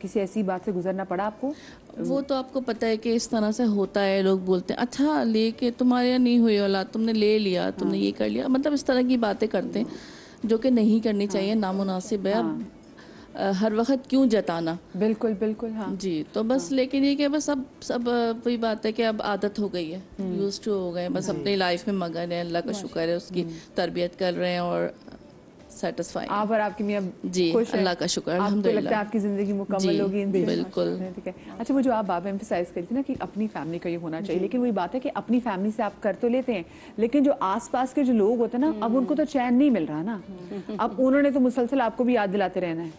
Speaker 2: کسی ایسی بات سے گزرنا پڑا آپ کو؟
Speaker 6: وہ تو آپ کو پتہ ہے کہ اس طرح سے ہوتا ہے, لوگ بولتے ہیں اچھا لے کے تمہارے یہاں نہیں ہوئی اولاد, تم نے لے لیا, تم نے یہ کر لیا, مطلب اس طرح کی باتیں کرتے ہیں جو کہ نہیں کرنی چاہیے, نامناسب ہے. اب ہر وقت کیوں جتانا.
Speaker 2: بالکل بالکل. ہاں
Speaker 6: جی, تو بس لیکن یہ کہ بس اب سب وہی بات ہے کہ اب عادت ہو گئی ہے, یوز ٹو ہو گئے, بس اپنی لائف میں مگن ہے, اللہ کا شکر ہے, اس کی تربیت کر رہے ہیں اور سیٹسفائی.
Speaker 2: آپ اور آپ کی میاں
Speaker 6: جی
Speaker 2: خوش ہیں,
Speaker 6: اللہ کا شکر
Speaker 2: آپ کو
Speaker 6: الحمدللہ.
Speaker 2: لگتا ہے آپ کی زندگی مکمل ہوگی ان سے؟
Speaker 6: بالکل.
Speaker 2: ٹھیک ہے. اچھا وہ جو آپ بابا ایمفسائز کرتی نا کہ اپنی فیملی کا یہ ہونا چاہیے, لیکن وہی بات ہے کہ اپنی فیملی سے آپ کر تو لیتے ہیں, لیکن جو آس پاس کے جو لوگ ہوتے ہیں نا, اب ان کو تو چین نہیں مل رہا نا, اب انہوں نے تو مسلسل آپ کو بھی یاد دلاتے رہنا ہے.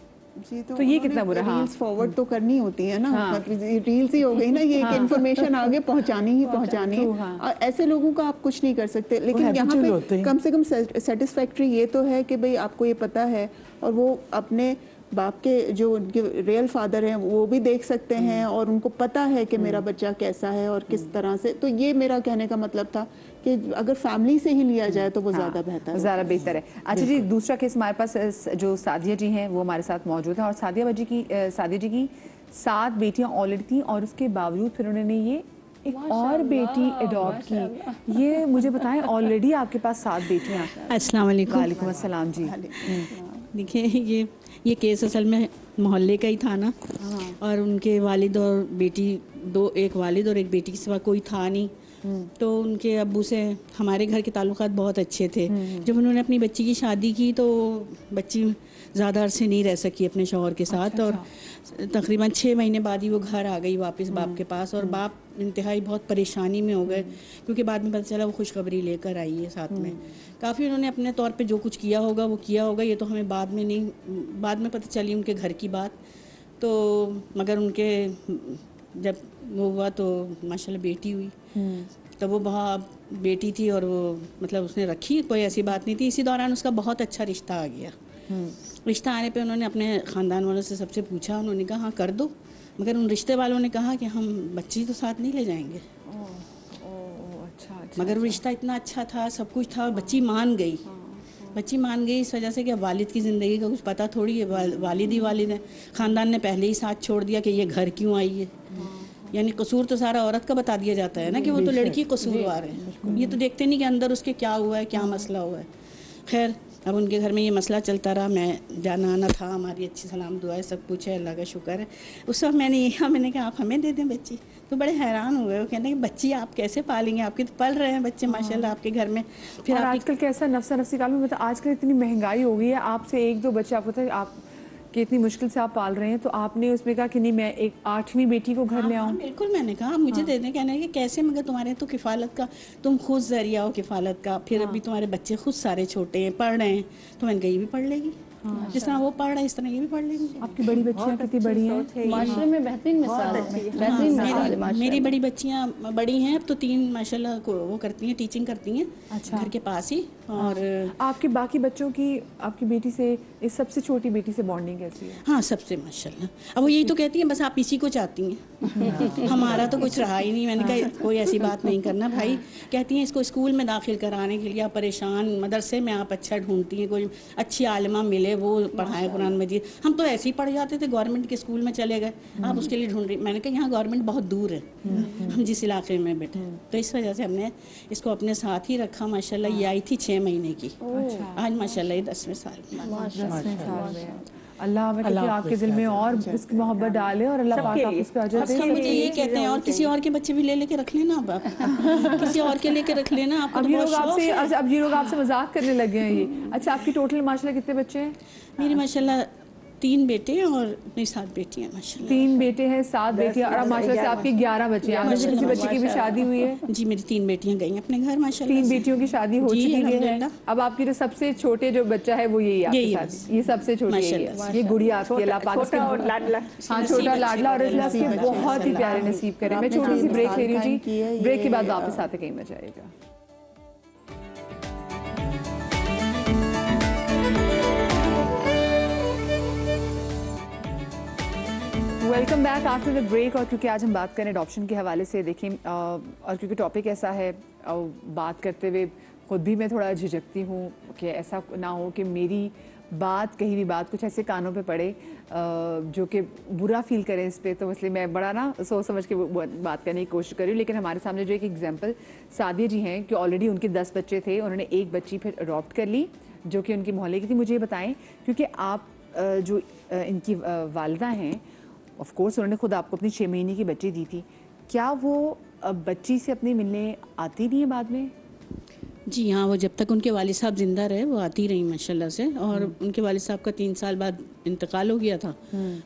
Speaker 4: جی
Speaker 2: تو یہ کتنا برا.
Speaker 4: ریلز فارورڈ تو کرنی ہوتی ہے نا, ریلز ہی ہو گئی نا یہ کہ انفارمیشن آگے پہنچانی ہی پہنچانی ہے. ایسے لوگوں کا آپ کچھ نہیں کر سکتے, لیکن یہاں پہ کم سے کم سیٹسفیکٹری یہ تو ہے کہ بھئی آپ کو یہ پتہ ہے, اور وہ اپنے باپ کے جو ان کے ریئل فادر ہیں وہ بھی دیکھ سکتے ہیں, اور ان کو پتہ ہے کہ میرا بچہ کیسا ہے اور کس طرح سے. تو یہ میرا کہنے کا مطلب تھا کہ اگر فیملی سے ہی لیا جائے تو وہ زیادہ بہتر ہے,
Speaker 2: زیادہ بہتر ہے. اچھا جی, دوسرا کیس ہمارے پاس جو سعدیہ جی ہیں وہ ہمارے ساتھ موجود ہیں, اور سعدیہ جی کی 7 بیٹیاں آلریڈی تھیں, اور اس کے باوجود پھر انہوں نے یہ ایک اور بیٹی اڈاپٹ کی. یہ مجھے بتائیں, آلریڈی آپ کے پاس 7 بیٹیاں.
Speaker 7: السلام علیکم.
Speaker 2: وعلیکم السلام. جی
Speaker 7: دیکھیں یہ کیس اصل میں محلے کا ہی تھا نا, اور ان کے والد اور بیٹی, ایک والد اور ایک بیٹی کے سوا کوئی تھا نہیں. تو ان کے ابو سے ہمارے گھر کے تعلقات بہت اچھے تھے. جب انہوں نے اپنی بچی کی شادی کی تو بچی زیادہ عرصے نہیں رہ سکی اپنے شوہر کے ساتھ, اور تقریباً 6 مہینے بعد ہی وہ گھر آ گئی واپس باپ کے پاس, اور باپ انتہائی بہت پریشانی میں ہو گئے, کیونکہ بعد میں پتہ چلا وہ خوشخبری لے کر آئی ہے ساتھ میں. کافی انہوں نے اپنے طور پہ جو کچھ کیا ہوگا وہ کیا ہوگا, یہ تو ہمیں بعد میں پتہ چلی ان کے گھر کی بات. تو مگر ان کے جب وہ ہوا تو ماشاءاللہ بیٹی ہوئی, تو وہ بہت بیٹی تھی, اور وہ مطلب اس نے رکھی, کوئی ایسی بات نہیں تھی. اسی دوران اس کا بہت اچھا رشتہ آ گیا. رشتہ آنے پہ انہوں نے اپنے خاندان والوں سے سب سے پوچھا, انہوں نے کہا ہاں کر دو, مگر ان رشتے والوں نے کہا کہ ہم بچی تو ساتھ نہیں لے جائیں گے. مگر وہ رشتہ اتنا اچھا تھا, سب کچھ تھا, بچی مان گئی. اس وجہ سے کہ والد کی زندگی کا کچھ پتہ تھوڑی ہے, والد ہے, خاندان نے پہلے ہی ساتھ چھوڑ دیا کہ یہ گھر کیوں آئی ہے. یعنی قصور تو سارا عورت کا بتا دیا جاتا ہے نا کہ وہ تو لڑکی قصوروار ہے, یہ تو دیکھتے نہیں کہ اندر اس کے کیا ہوا ہے, کیا مسئلہ ہوا ہے. خیر اب ان کے گھر میں یہ مسئلہ چلتا رہا, میں جانا آنا تھا, ہماری اچھی سلام دعائیں سب کچھ ہے, اللہ کا شکر ہے. اس وقت میں نے کہا آپ ہمیں دے دیں بچی. تو بڑے حیران ہوئے, وہ کہنے کہ بچی آپ کیسے پالیں گے, آپ کے تو پل رہے ہیں بچے ماشاءاللہ آپ کے گھر میں.
Speaker 2: پھر آج کل کیسا نفسی کال میں, آج کل اتنی مہنگائی ہو گئی ہے, آپ سے 1-2 بچے آپ کو آپ کہ اتنی مشکل سے آپ پال رہے ہیں, تو آپ نے اس میں کہا کہ نہیں میں ایک 8ویں بیٹی کو گھر لے آؤں.
Speaker 7: بالکل, میں نے کہا مجھے دے دیں. کہنے کہ کیسے, مگر تمہارے تو کفالت کا, تم خود ذریعہ ہو کفالت کا, پھر ابھی تمہارے بچے خود سارے چھوٹے ہیں, پڑھ رہے ہیں, تو میں نے کہا یہ بھی پڑھ لے گی, جس طرح وہ پڑھ رہا ہے اس طرح یہ بھی پڑھ لیں گی.
Speaker 2: آپ کی بڑی بچیاں کتنی بڑی ہیں؟
Speaker 3: معاشرے میں بہترین مثال ہے.
Speaker 7: میری بڑی بچیاں بڑی ہیں, اب تو 3 ماشاءاللہ وہ کرتی ہیں, ٹیچنگ کرتی ہیں گھر کے پاس ہی. اور
Speaker 2: آپ کے باقی بچوں کی, آپ کی بیٹی سے, اس سب سے چھوٹی بیٹی سے بانڈنگ کیسی ہے؟
Speaker 7: ہاں سب سے ماشاءاللہ. اب وہ یہی تو کہتی ہیں بس آپ اسی کو چاہتی ہیں, ہمارا تو کچھ رہا ہی نہیں. میں نے کہا کوئی ایسی بات نہیں کرنا بھائی. کہتی ہیں اس کو اسکول میں داخل کرانے کے لیے آپ پریشان, مدرسے میں آپ اچھا ڈھونڈتی ہیں, کوئی اچھی عالمہ ملے وہ پڑھائے قرآن مجید. ہم تو ایسے ہی پڑھ جاتے تھے, گورنمنٹ کے اسکول میں چلے گئے, آپ اس کے لیے ڈھونڈ رہی. میں نے کہا یہاں گورنمنٹ بہت دور ہے ہم جس علاقے میں بیٹھے, تو اس وجہ سے ہم نے اس کو اپنے ساتھ ہی رکھا. ماشاءاللہ یہ آئی تھی 6 مہینے کی, آج ماشاءاللہ یہ 10ویں سال میں.
Speaker 2: اللہ میں آپ کے دل میں اور اس کی محبت ڈالے, اور اللہ پاک آپ اس کا اجر دے.
Speaker 7: مجھے یہ کہتے ہیں اور کسی اور کے بچے بھی لے کے رکھ لینا, آپ کسی اور کے لے کے رکھ لینا.
Speaker 2: اب یہ لوگ آپ سے مذاق کرنے لگے ہیں یہ. اچھا آپ کی ٹوٹل ماشاءاللہ کتنے بچے ہیں؟
Speaker 7: میری ماشاءاللہ 3 بیٹے ہیں اور 7 بیٹیاں ماشاءاللہ.
Speaker 2: 3 بیٹے ہیں 7 بیٹیاں, اور ماشاءاللہ سے آپ کی 11 بچے ہیں. کسی بچی کی بھی شادی ہوئی ہے؟
Speaker 7: جی میری 3 بیٹیاں گئی اپنے گھر ماشاءاللہ.
Speaker 2: 3 بیٹیوں کی شادی ہو چکی ہے. اب آپ کی جو سب سے چھوٹے جو بچہ ہے وہ یہی ہے, یہ سب سے چھوٹی ہے, یہ گڑیا آپ کی, اللہ پاک
Speaker 1: چھوٹا
Speaker 2: لاڈلا, اور اللہ اس کے بہت ہی پیارے نصیب کرے. میں چھوٹی سی بریک لے رہی ہوں جی, بریک کے بعد واپس آتے کہیں مزہ آئے گا. Welcome back after the break. اور کیونکہ آج ہم بات کریں اڈاپشن کے حوالے سے, دیکھیں اور کیونکہ ٹاپک ایسا ہے, بات کرتے ہوئے خود بھی میں تھوڑا جھجکتی ہوں کہ ایسا نہ ہو کہ میری بات کہیں بھی بات کچھ ایسے کانوں پہ پڑے جو کہ برا فیل کریں اس پہ، تو اس لیے میں بڑا نا سوچ سمجھ کے بات کرنے کی کوشش کر رہی ہوں. لیکن ہمارے سامنے جو ایک ایگزامپل سعدیہ جی ہیں کہ آلریڈی ان کے 10 بچے تھے، انہوں نے ایک بچی پھر اڈاپٹ کر لی جو کہ ان کی محلے کی تھی. مجھے یہ بتائیں، کیونکہ آپ جو ان کی والدہ ہیں آف کورس انہوں نے خود آپ کو اپنی 6 مہینے کی بچی دی تھی، کیا وہ بچی سے اپنے ملنے آتی نہیں ہے بعد میں؟
Speaker 7: جی ہاں، وہ جب تک ان کے والد صاحب زندہ رہے وہ آتی رہی ماشاءاللہ سے. اور ان کے والد صاحب کا 3 سال بعد انتقال ہو گیا تھا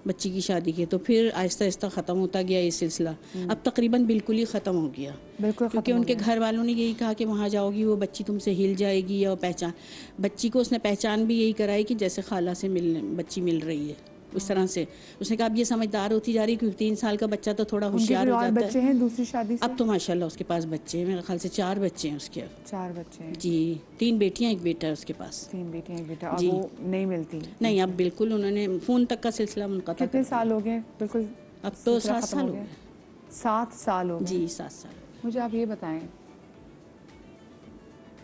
Speaker 7: بچی کی شادی کے، تو پھر آہستہ آہستہ ختم ہوتا گیا یہ سلسلہ. اب تقریباً بالکل ہی ختم ہو گیا، کیونکہ ان کے گھر والوں نے یہی کہا کہ وہاں جاؤ گی وہ بچی تم سے ہل جائے گی. اور بچی کو اس نے پہچان بھی یہی کرائی کہ جیسے خالہ سے بچی مل رہی ہے، اس طرح سے. اس نے کہا اب یہ سمجھدار ہوتی جا رہی ہے، کیونکہ 3 سال کا بچہ تو تھوڑا ہوشیار ہو جاتا ہے.
Speaker 2: بچے ہیں دوسری شادی سے؟
Speaker 7: اب تو ماشاءاللہ اس کے پاس بچے ہیں، میرے خیال سے 4 بچے ہیں اس کے.
Speaker 2: 4 بچے ہیں
Speaker 7: جی، 3 بیٹیاں 1 بیٹا ہے اس کے پاس.
Speaker 2: 3 بیٹیاں 1 بیٹا. اور وہ نہیں ملتی؟
Speaker 7: نہیں، اب بالکل انہوں نے فون تک کا سلسلہ منقطع.
Speaker 2: کتنے سال ہو گئے؟ بالکل
Speaker 7: اب تو 7 سال ہو گئے.
Speaker 2: 7 سال ہو گئے؟
Speaker 7: جی 7 سال.
Speaker 2: مجھے آپ یہ بتائیں،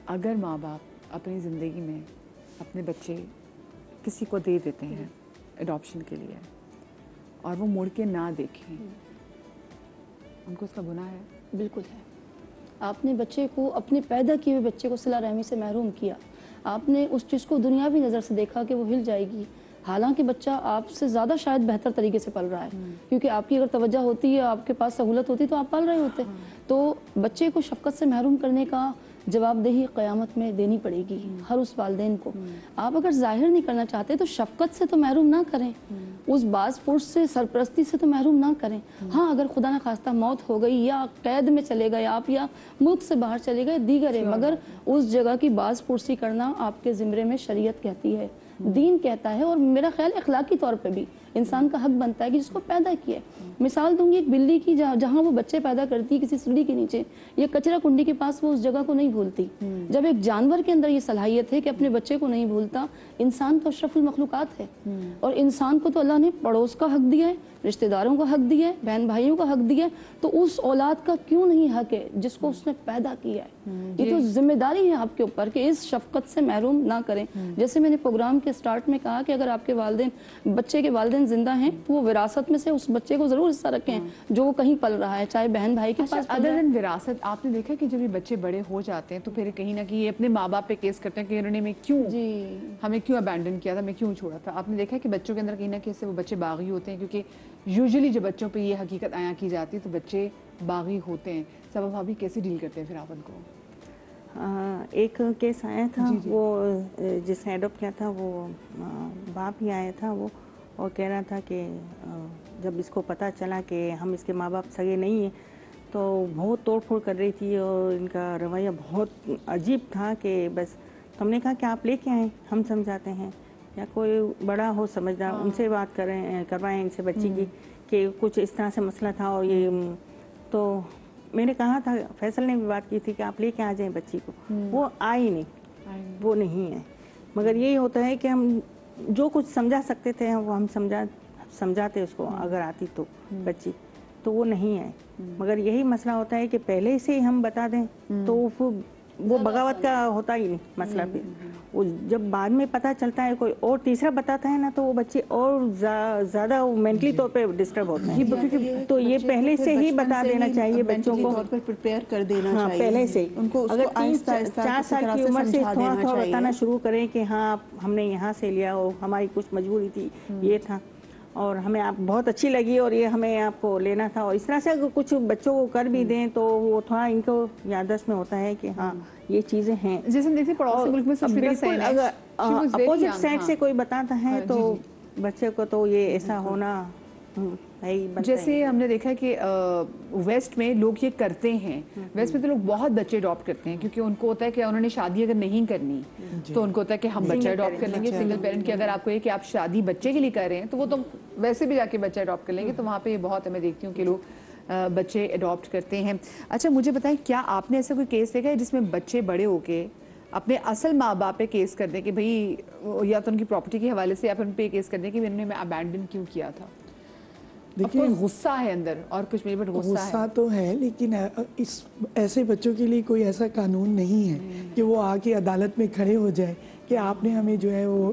Speaker 2: اگر ماں باپ اپنی زندگی میں اپنے بچے کسی کو دے دیتے ہیں اڈاپشن کے لیے اور وہ مڑ کے نہ دیکھیں، ان کو اس کا گناہ ہے؟
Speaker 3: بالکل ہے. آپ نے بچے کو، اپنے پیدا کیے ہوئے بچے کو صلہ رحمی سے محروم کیا. آپ نے اس چیز کو دنیاوی نظر سے دیکھا کہ وہ ہل جائے گی، حالانکہ بچہ آپ سے زیادہ شاید بہتر طریقے سے پل رہا ہے. کیونکہ آپ کی اگر توجہ ہوتی ہے، آپ کے پاس سہولت ہوتی تو آپ پال رہے ہوتے. تو بچے کو شفقت سے محروم کرنے کا جواب دہی قیامت میں دینی پڑے گی ہر اس والدین کو. آپ اگر ظاہر نہیں کرنا چاہتے تو شفقت سے تو محروم نہ کریں، اس باز پرس سے، سرپرستی سے تو محروم نہ کریں. ہاں اگر خدا نہ خواستہ موت ہو گئی یا قید میں چلے گئے آپ، یا ملک سے باہر چلے گئے، دیگر ہے، مگر اس جگہ کی باز پرسی کرنا آپ کے زمرے میں شریعت کہتی ہے، دین کہتا ہے. اور میرا خیال اخلاقی طور پہ بھی انسان کا حق بنتا ہے کہ جس کو پیدا کیا ہے. مثال دوں گی ایک بلی کی، جہاں وہ بچے پیدا کرتی کسی سیڑھی کے نیچے یا کچرا کنڈی کے پاس، وہ اس جگہ کو نہیں بھولتی. جب ایک جانور کے اندر یہ صلاحیت ہے کہ اپنے بچے کو نہیں بھولتا، انسان تو اشرف المخلوقات ہے. اور انسان کو تو اللہ نے پڑوس کا حق دیا ہے، رشتہ داروں کا حق دیا ہے، بہن بھائیوں کا حق دیا ہے. تو اس اولاد کا کیوں نہیں حق ہے جس کو اس نے پیدا کیا ہے؟ یہ تو ذمہ داری ہے آپ کے اوپر کہ اس شفقت سے محروم نہ کریں. جیسے میں نے پروگرام کے سٹارٹ میں کہا کہ اگر آپ کے والدین، بچے کے والدین زندہ ہیں تو وہ وراثت میں سے اس بچے کو ضرور حصہ رکھیں جو وہ کہیں پل رہا ہے، چاہے بہن بھائی کے پاس.
Speaker 2: ادر دین وراثت، آپ نے دیکھا کہ جب یہ بچے بڑے ہو جاتے ہیں تو پھر کہیں نہ کہیں یہ اپنے ماں باپ پہ کیس کرتے ہیں کہ انہوں نے ہمیں کیوں ابینڈن کیا تھا، ہمیں کیوں چھوڑا تھا. آپ نے دیکھا کہ بچوں کے اندر کہیں نہ کہیں سے وہ بچے باغی ہوتے ہیں، کیونکہ یوزلی جب بچوں پہ یہ حقیقت عیاں کی جاتی ہے تو بچے باغی ہوتے ہیں. سبا بھابی کیسے ڈیل کرتے ہیں پھر آپ ان کو؟
Speaker 1: ایک کیس آیا تھا، وہ جس نے اڈاپٹ کیا تھا وہ باپ ہی آیا تھا وہ، اور کہہ رہا تھا کہ جب اس کو پتہ چلا کہ ہم اس کے ماں باپ سگے نہیں ہیں تو بہت توڑ پھوڑ کر رہی تھی، اور ان کا رویہ بہت عجیب تھا. کہ بس ہم نے کہا کہ آپ لے کے آئیں، ہم سمجھاتے ہیں، یا کوئی بڑا ہو سمجھدار ان سے بات کروائیں ان سے بچی کی کہ کچھ اس طرح سے مسئلہ تھا. اور یہ تو میں نے کہا تھا، فیصل نے بھی بات کی تھی کہ آپ لے کے آ جائیں بچی کو. وہ آئی نہیں، وہ نہیں ہے. مگر یہی ہوتا ہے کہ ہم جو کچھ سمجھا سکتے تھے وہ ہم سمجھاتے اس کو، اگر آتی تو بچی، تو وہ نہیں ہے. مگر یہی مسئلہ ہوتا ہے کہ پہلے سے ہی ہم بتا دیں تو وہ بغاوت کا ہوتا ہی نہیں مسئلہ. پھر وہ جب بعد میں پتہ چلتا ہے کوئی اور تیسرا بتاتا ہے نا، تو وہ بچے اور زیادہ مینٹلی طور پہ ڈسٹرب ہوتے ہیں. تو یہ پہلے سے ہی بتا دینا چاہیے بچوں کو،
Speaker 4: پریپیئر کر دینا چاہیے
Speaker 1: پہلے سے.
Speaker 4: ان کو
Speaker 1: اگر 4 سال کی عمر سے تھوڑا تھوڑا بتانا شروع کریں کہ ہاں ہم نے یہاں سے لیا، اور ہماری کچھ مجبوری تھی، یہ تھا، اور ہمیں آپ بہت اچھی لگی اور یہ ہمیں آپ کو لینا تھا. اور اس طرح سے اگر کچھ بچوں کو کر بھی دیں تو وہ تھوڑا ان کو یادداشت میں ہوتا ہے کہ ہاں یہ چیزیں ہیں.
Speaker 2: جیسے دیکھیں پڑوسی ملک میں
Speaker 1: بالکل اگر اپوزٹ سائڈ سے کوئی بتاتا ہے تو بچے کو تو یہ ایسا ہونا
Speaker 2: جیسے ہم نے دیکھا کہ ویسٹ میں لوگ یہ کرتے ہیں. ویسٹ میں تو لوگ بہت بچے اڈاپٹ کرتے ہیں کیونکہ ان کو ہوتا ہے کہ انہوں نے شادی اگر نہیں کرنی تو ان کو ہوتا ہے کہ ہم بچہ اڈاپٹ کر لیں گے. سنگل پیرنٹ کی اگر آپ کو یہ کہ آپ شادی بچے کے لیے کر رہے ہیں تو وہ تو ویسے بھی جا کے بچہ اڈاپٹ کر لیں گے. تو وہاں پہ یہ بہت میں دیکھتی ہوں کہ لوگ بچے اڈاپٹ کرتے ہیں. اچھا مجھے بتائیں، کیا آپ نے ایسا کوئی کیس دیکھا ہے جس میں بچے بڑے ہو کے اپنے اصل ماں باپ پہ کیس کر دیں کہ بھئی یا تو ان کی پراپرٹی کے حوالے سے یا پھر ان پہ کیس کر دیں کہ انہوں نے ابینڈن کیوں کیا تھا؟ دیکھیں غصہ ہے اندر اور کچھ میرے پر
Speaker 5: غصہ تو ہے، لیکن اس ایسے بچوں کے لیے کوئی ایسا قانون نہیں ہے کہ وہ آ کے عدالت میں کھڑے ہو جائے کہ آپ نے ہمیں جو ہے وہ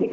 Speaker 8: 6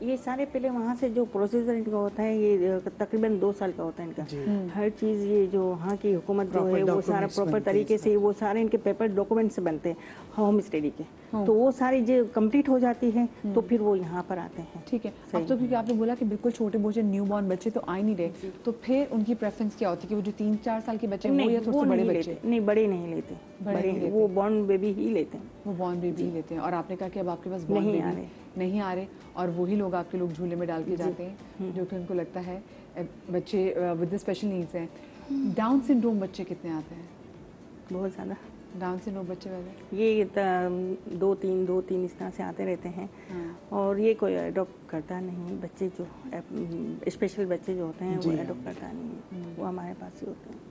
Speaker 1: یہ سارے پہلے وہاں سے جو پروسیجر ان کا ہوتا ہے یہ تقریباً 2 سال کا ہوتا ہے ان کا. ہر چیز یہ جو وہاں کی حکومت جو ہے وہ سارا پراپر طریقے سے وہ سارے ان کے پیپر ڈاکومنٹس بنتے ہیں ہوم اسٹڈی کے, تو وہ ساری جو کمپلیٹ ہو جاتی ہے تو پھر وہ یہاں پر آتے ہیں.
Speaker 2: ٹھیک ہے. اب تو کیونکہ آپ نے بولا کہ بالکل چھوٹے بوجھے نیو بورن بچے تو آ ہی نہیں رہے, تو پھر ان کی پریفرنس کیا ہوتی ہے کہ وہ جو 3-4 سال کے بچے ہیں وہ یا تھوڑے سے بڑے بچے؟
Speaker 1: نہیں, بڑے نہیں لیتے, بڑے وہ بورن بیبی ہی لیتے ہیں.
Speaker 2: وہ بورن بیبی ہی لیتے ہیں. اور آپ نے کہا کہ اب آپ کے پاس بورن بیبی نہیں آ رہے, اور وہی لوگ آپ کے لوگ جھولے میں ڈال کے جاتے ہیں جو کہ ان کو لگتا ہے بچے ود اسپیشل نیڈس ہیں. ڈاؤن سنڈروم بچے کتنے آتے ہیں؟
Speaker 1: بہت زیادہ.
Speaker 2: ڈاؤن سنڈروم بچے والے
Speaker 1: یہ 2-3 اس طرح سے آتے رہتے ہیں, اور یہ کوئی اڈاپٹ کرتا نہیں. بچے جو اسپیشل بچے جو ہوتے ہیں وہ اڈاپٹ کرتا نہیں, وہ ہمارے پاس ہی ہوتے ہیں.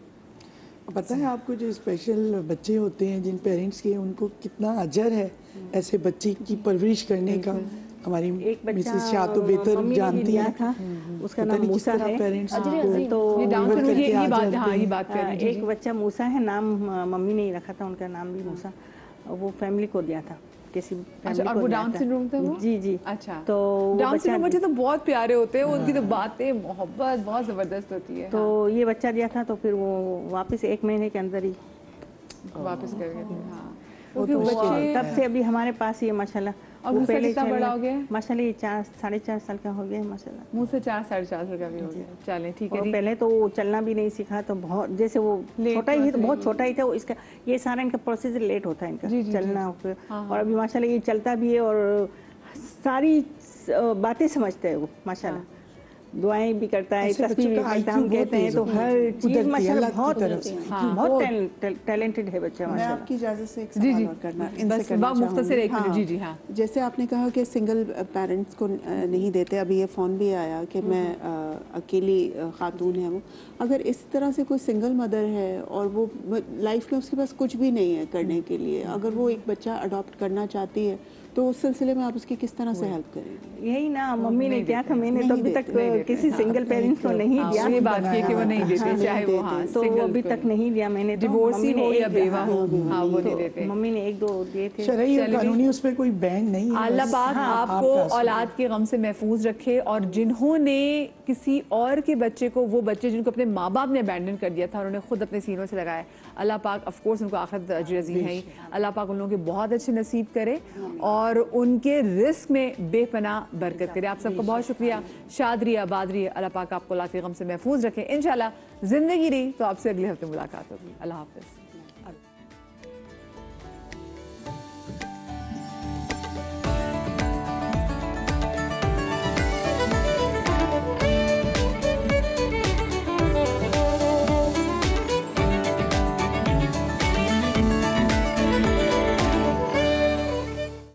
Speaker 5: پتہ ہے آپ کو جو اسپیشل بچے ہوتے ہیں جن پیرنٹس کے, ان کو کتنا اجر ہے ایسے بچے کی پرورش کرنے کا. ہماری مسز شاہ تو بہتر جانتی ہیں,
Speaker 1: اس کا نام موسیٰ ہے.
Speaker 2: تو یہ بات کر رہی
Speaker 1: ایک بچہ موسیٰ ہے, نام ممی نے ہی رکھا تھا, ان کا نام بھی موسیٰ, وہ فیملی کو دیا تھا کسی فیملی کو.
Speaker 2: اور وہ ڈاؤن سنڈروم تھا وہ؟
Speaker 1: جی.
Speaker 2: اچھا.
Speaker 1: تو
Speaker 2: ڈاؤن سنڈروم بچے تو بہت پیارے ہوتے ہیں, ان کی تو باتیں محبت بہت زبردست ہوتی ہے.
Speaker 1: تو یہ بچہ دیا تھا تو پھر وہ واپس 1 مہینے کے اندر ہی
Speaker 2: واپس کر گئے تھے. ہاں,
Speaker 1: تب سے ابھی ہمارے پاس یہ ماشاءاللہ.
Speaker 2: اور منہ سے کتنا بڑا ہو گیا؟
Speaker 1: ماشاءاللہ یہ 4-4.5 سال کا ہو گیا ہے ماشاءاللہ.
Speaker 2: منہ سے 4-4.5 سال کا بھی ہو گیا. چلیں ٹھیک ہے.
Speaker 1: پہلے تو وہ چلنا بھی نہیں سیکھا, تو بہت جیسے وہ چھوٹا ہی تو بہت چھوٹا ہی تھا, اس کا یہ سارا ان کا پروسیجر لیٹ ہوتا ہے ان کا چلنا. اور ابھی ماشاءاللہ یہ چلتا بھی ہے اور ساری باتیں سمجھتا ہے وہ ماشاءاللہ. دعائیں بھی کرتا ہے, تسبیح بھی پڑھتا ہے, ہم کہتے ہیں تو ہر چیز ماشاءاللہ بہت ٹیلنٹڈ ہے بچہ.
Speaker 4: میں آپ کی اجازت سے ایک سوال اور کرنا
Speaker 2: مختصر ایک منٹ. جی ہاں.
Speaker 4: جیسے آپ نے کہا کہ سنگل پیرنٹس کو نہیں دیتے, ابھی یہ فون بھی آیا کہ میں اکیلی خاتون ہے وہ, اگر اس طرح سے کوئی سنگل مدر ہے اور وہ لائف میں اس کے پاس کچھ بھی نہیں ہے کرنے کے لیے, اگر وہ ایک بچہ اڈاپٹ کرنا چاہتی ہے تو اس سلسلے میں آپ اس کی کس طرح سے ہیلپ کریں گے؟
Speaker 1: یہی نا ممی نے کیا تھا, میں نے تو ابھی تک کسی سنگل پیرنٹس کو نہیں دیا.
Speaker 2: یہ بات کی کہ وہ نہیں دیتے, چاہے وہ ہاں
Speaker 1: تو ابھی تک نہیں دیا میں نے.
Speaker 2: ڈیورسی ہو یا بیوہ ہو, ہاں وہ نہیں دیتے.
Speaker 1: ممی نے 1-2 دیے تھے.
Speaker 5: شرعی اور قانونی اس پہ کوئی بین نہیں ہے.
Speaker 2: اللہ پاک آپ کو اولاد کے غم سے محفوظ رکھے, اور جنہوں نے کسی اور کے بچے کو, وہ بچے جن کو اپنے ماں باپ نے ابینڈن کر دیا تھا, انہوں نے خود اپنے سینوں سے لگایا, اللہ پاک آف کورس ان کو آخرت اجر عظیم ہے, اللہ پاک ان لوگوں کے بہت اچھے نصیب کرے اور ان کے رزق میں بے پناہ برکت کرے. آپ سب کا بہت شکریہ. شاد رہیے, آباد رہیے, اللہ پاک آپ کو اولاد کے غم سے محفوظ رکھے. انشاءاللہ زندگی رہی تو آپ سے اگلے ہفتے ملاقات ہوگی. اللہ حافظ.